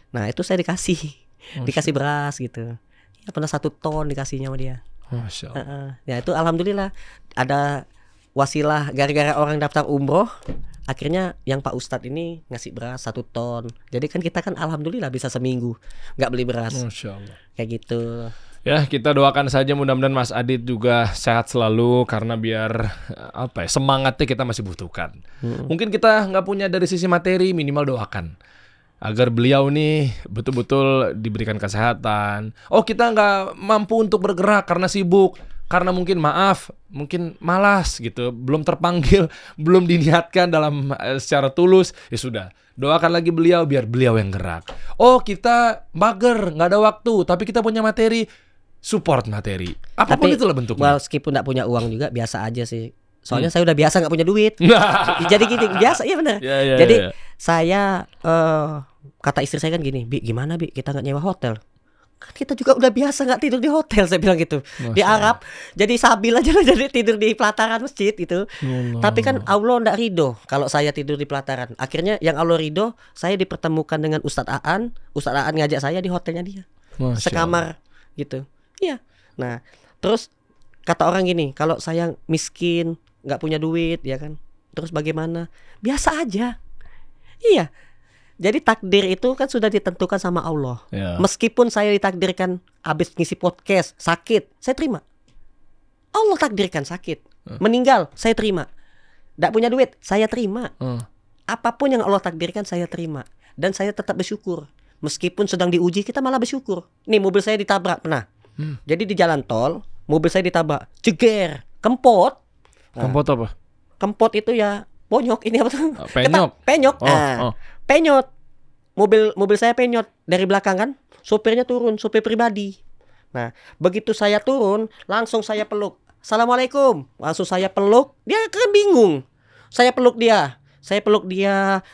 Nah itu saya dikasih beras gitu. Ya pernah 1 ton dikasihnya sama dia. Masya Allah. Ya itu alhamdulillah ada wasilah, gara-gara orang daftar umroh, akhirnya yang Pak Ustadz ini ngasih beras 1 ton. Jadi kan kita kan alhamdulillah bisa seminggu nggak beli beras. Masya Allah. Kayak gitu. Ya kita doakan saja mudah-mudahan Mas Adit juga sehat selalu, karena biar semangatnya kita masih butuhkan. Mungkin kita nggak punya dari sisi materi, minimal doakan agar beliau nih betul-betul diberikan kesehatan. Oh kita nggak mampu untuk bergerak karena sibuk, karena mungkin mungkin malas gitu, belum terpanggil, belum diniatkan dalam secara tulus, ya sudah. Doakan lagi beliau biar beliau yang gerak. Oh kita mager, nggak ada waktu, tapi kita punya materi, support materi. Apapun itulah bentuknya. Meskipun nggak punya uang juga biasa aja sih. Soalnya saya udah biasa nggak punya duit. Jadi gini biasa, iya benar. Jadi saya kata istri saya kan gini, Bi gimana Bi kita nggak nyewa hotel? Kan kita juga udah biasa nggak tidur di hotel, saya bilang gitu. Di Arab jadi sabil aja lah, jadi tidur di pelataran masjid itu. Tapi kan Allah ndak ridho kalau saya tidur di pelataran. Akhirnya yang Allah ridho, saya dipertemukan dengan Ustadz Aan ngajak saya di hotelnya dia, sekamar gitu. Iya. Nah terus kata orang gini, kalau saya miskin nggak punya duit ya kan, terus bagaimana? Biasa aja. Iya. Jadi takdir itu kan sudah ditentukan sama Allah. Meskipun saya ditakdirkan habis ngisi podcast sakit, saya terima. Allah takdirkan sakit, meninggal, saya terima. Nggak punya duit, saya terima. Apapun yang Allah takdirkan saya terima. Dan saya tetap bersyukur. Meskipun sedang diuji, kita malah bersyukur. Nih mobil saya ditabrak pernah. Jadi di jalan tol, mobil saya ditabrak, jeger, kempot. Kempot apa? Kempot itu ya bonyok, ini apa tuh? Penyok. Penyot. Mobil saya penyot dari belakang kan. Sopirnya turun, sopir pribadi. Nah, begitu saya turun, langsung saya peluk. Assalamualaikum. Langsung saya peluk. Dia kan bingung. Saya peluk dia.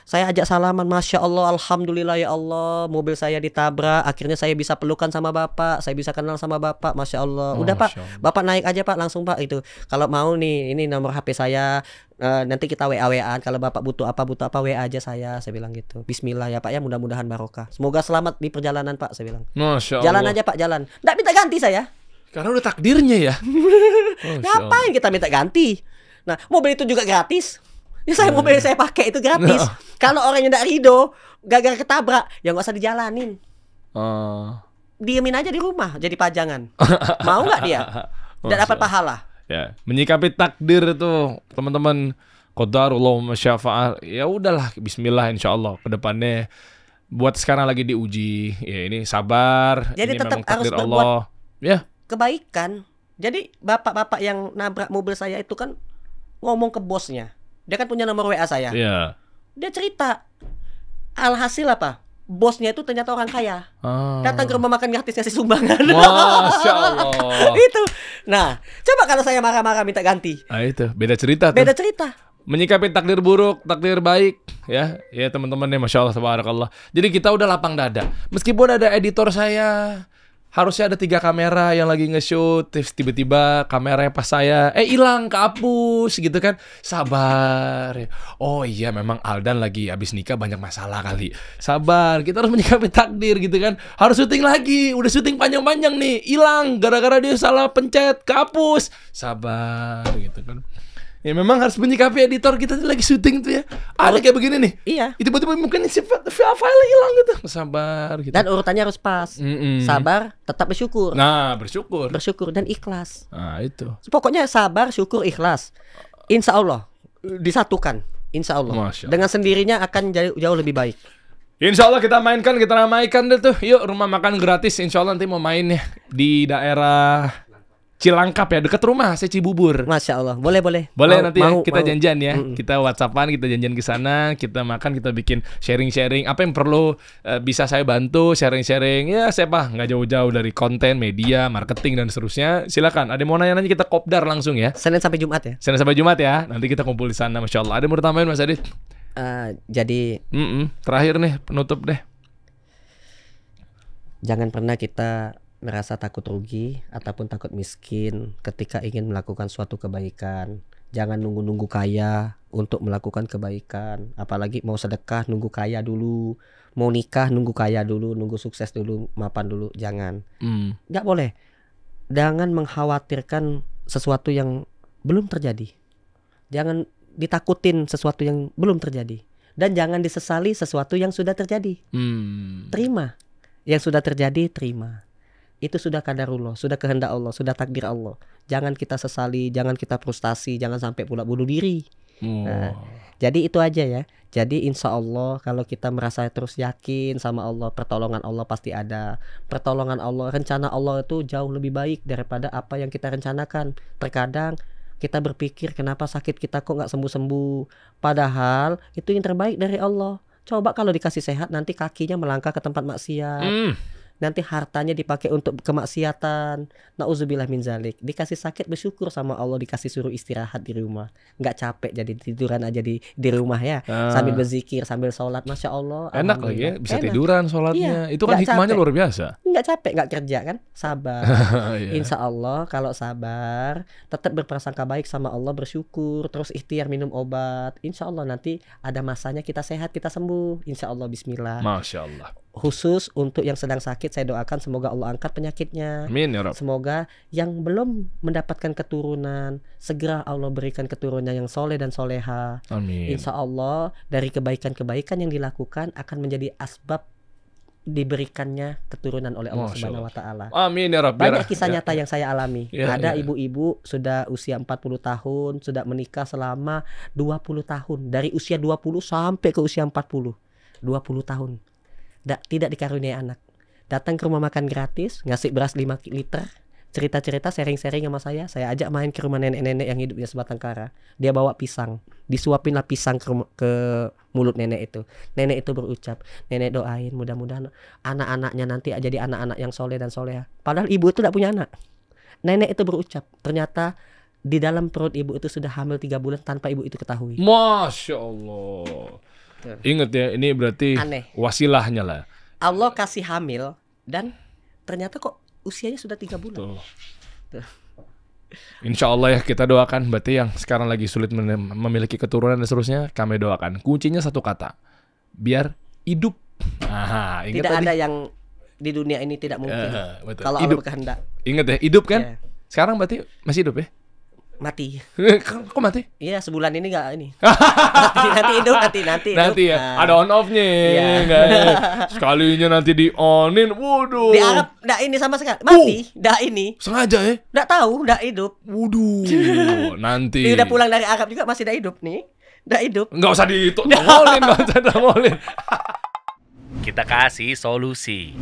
Saya ajak salaman. Masya Allah, alhamdulillah ya Allah, mobil saya ditabrak. Akhirnya saya bisa pelukan sama bapak, saya bisa kenal sama bapak. Masya Allah. Udah Pak, bapak naik aja Pak, langsung Pak itu. Kalau mau nih, ini nomor HP saya. Nanti kita WA-WA. Kalau bapak butuh apa WA aja saya bilang gitu. Bismillah ya Pak ya, mudah-mudahan barokah. Semoga selamat di perjalanan Pak, saya bilang. Masya Allah. Jalan aja Pak, jalan. Nggak minta ganti saya. Karena udah takdirnya ya. Ngapain kita minta ganti? Nah, mobil itu juga gratis. Ya mobil saya pakai itu gratis. Kalau orangnya tidak ridho, gagal ketabrak, ya nggak usah dijalanin. Diemin aja di rumah, jadi pajangan. Mau nggak dia? Tidak dapat pahala. Ya, menyikapi takdir itu teman-teman, qadarullah masyafa'al. Ya udahlah, bismillah insyaallah ke depannya buat sekarang lagi diuji. Ya ini sabar. Jadi ini tetap memang takdir harus Allah. Ya. kebaikan. Jadi bapak-bapak yang nabrak mobil saya itu kan ngomong ke bosnya. Dia kan punya nomor WA saya. Iya. Dia cerita. Alhasil apa? Bosnya itu ternyata orang kaya. Datang ke rumah makan gratis ngasih sumbangan. Masya Allah. Itu. Nah, coba kalau saya marah-marah minta ganti. Ah itu beda cerita tuh. Beda cerita. Menyikapi takdir buruk, takdir baik, ya teman-teman ya, masya Allah, tabarakallah. Jadi kita udah lapang dada. Meskipun ada editor saya, harusnya ada 3 kamera yang lagi nge-shoot, terus tiba-tiba kameranya pas saya, hilang, kehapus gitu kan. Sabar. Oh iya, memang Aldan lagi abis nikah banyak masalah kali. Sabar, kita harus menyikapi takdir gitu kan. Harus syuting lagi, udah syuting panjang-panjang nih, hilang gara-gara dia salah pencet, kehapus. Sabar gitu kan. Ya memang harus menyikapi editor kita lagi syuting tuh ya. Ada kayak begini nih. Iya. Tiba-tiba mungkin file hilang gitu. Sabar gitu. Dan urutannya harus pas. Sabar, tetap bersyukur. Nah, bersyukur. Bersyukur dan ikhlas. Nah, itu. Pokoknya sabar, syukur, ikhlas. Insya Allah disatukan. Insya Allah. Masya Allah. Dengan sendirinya akan jauh lebih baik. Insya Allah kita mainkan, kita ramaikan deh tuh. Yuk, rumah makan gratis. Insya Allah nanti mau main ya di daerah Cilangkap ya, dekat rumah saya Cibubur. Masya Allah, boleh. Boleh nanti ya, kita janjian ya. Kita WhatsAppan, kita janjian ke sana, kita makan, kita bikin sharing-sharing. Apa yang perlu bisa saya bantu, sharing-sharing. Ya, siapa nggak jauh-jauh dari konten, media, marketing dan seterusnya. Silakan. Ada yang mau nanya kita kopdar langsung ya. Senin sampai Jumat ya. Senin sampai Jumat ya. Nanti kita kumpul di sana, masya Allah. Ada yang mau ditambahin Mas Adit? Jadi terakhir nih, penutup deh. Jangan pernah kita merasa takut rugi ataupun takut miskin ketika ingin melakukan suatu kebaikan. Jangan nunggu-nunggu kaya untuk melakukan kebaikan. Apalagi mau sedekah nunggu kaya dulu, mau nikah nunggu kaya dulu, nunggu sukses dulu, mapan dulu. Jangan. Nggak boleh. Jangan mengkhawatirkan sesuatu yang belum terjadi. Jangan ditakutin sesuatu yang belum terjadi. Dan jangan disesali sesuatu yang sudah terjadi. Terima. Yang sudah terjadi, terima. Itu sudah qadarullah, sudah kehendak Allah, sudah takdir Allah. Jangan kita sesali, jangan kita frustasi, jangan sampai pula bunuh diri. Nah, jadi itu aja ya. Jadi insya Allah kalau kita merasa terus yakin sama Allah, pertolongan Allah pasti ada. Pertolongan Allah, rencana Allah itu jauh lebih baik daripada apa yang kita rencanakan. Terkadang kita berpikir kenapa sakit kita kok nggak sembuh-sembuh. Padahal itu yang terbaik dari Allah. Coba kalau dikasih sehat nanti kakinya melangkah ke tempat maksiat. Nanti hartanya dipakai untuk kemaksiatan. Nauzubillah min zalik. Dikasih sakit bersyukur sama Allah, dikasih suruh istirahat di rumah. Nggak capek jadi tiduran aja di rumah ya. Sambil berzikir, sambil sholat, masya Allah. Enak lagi ya, bisa enak. Tiduran sholatnya. Itu kan hikmahnya capek. luar biasa. Nggak capek, nggak kerja kan. Sabar. Insya Allah kalau sabar, tetap berprasangka baik sama Allah, bersyukur, terus ikhtiar minum obat. Insya Allah nanti ada masanya kita sehat, kita sembuh. Insya Allah, bismillah. Masya Allah. Khusus untuk yang sedang sakit, saya doakan semoga Allah angkat penyakitnya. Amin ya Rabb. Semoga yang belum mendapatkan keturunan, segera Allah berikan keturunan yang soleh dan soleha. Amin. Insya Allah dari kebaikan-kebaikan yang dilakukan akan menjadi asbab diberikannya keturunan oleh Allah Subhanahu wa taala. Amin ya Rabb. Banyak kisah nyata yang saya alami. Ya. Ada ibu-ibu sudah usia 40 tahun, sudah menikah selama 20 tahun. Dari usia 20 sampai ke usia 40. 20 tahun. Tidak dikaruniai anak. Datang ke rumah makan gratis, ngasih beras 5 liter, cerita-cerita, sharing-sharing sama saya ajak main ke rumah nenek-nenek yang hidupnya sebatang kara. Dia bawa pisang, disuapinlah pisang ke mulut nenek itu. Nenek itu berucap, nenek doain mudah-mudahan anak-anaknya nanti jadi anak-anak yang soleh dan soleha. Padahal ibu itu tidak punya anak. Nenek itu berucap, ternyata di dalam perut ibu itu sudah hamil 3 bulan tanpa ibu itu ketahui. Masya Allah. Ingat ya, ini berarti aneh. Wasilahnya lah. Allah kasih hamil dan ternyata kok usianya sudah 3 bulan. Tuh. Insya Allah ya, kita doakan. Berarti yang sekarang lagi sulit memiliki keturunan dan seterusnya, kami doakan. Kuncinya satu kata, biar hidup. Tidak tadi. Ada yang di dunia ini tidak mungkin kalau Allah berkehendak. Ingat ya, hidup kan? Yeah. Sekarang berarti masih hidup ya? Mati. Kok mati? Iya, sebulan ini enggak ini. nanti hidup. Nanti ya. Nah. Ada on off-nya. Iya. Sekalinya nanti di onin. Waduh. Di Arab enggak ini sama sekali. Mati, enggak ini. Sengaja ya? Enggak tahu, enggak hidup. Waduh. Nanti. Dia udah pulang dari Arab juga masih enggak hidup nih. Enggak hidup. Enggak usah ditongolin, enggak usah ditongolin. kita kasih solusi.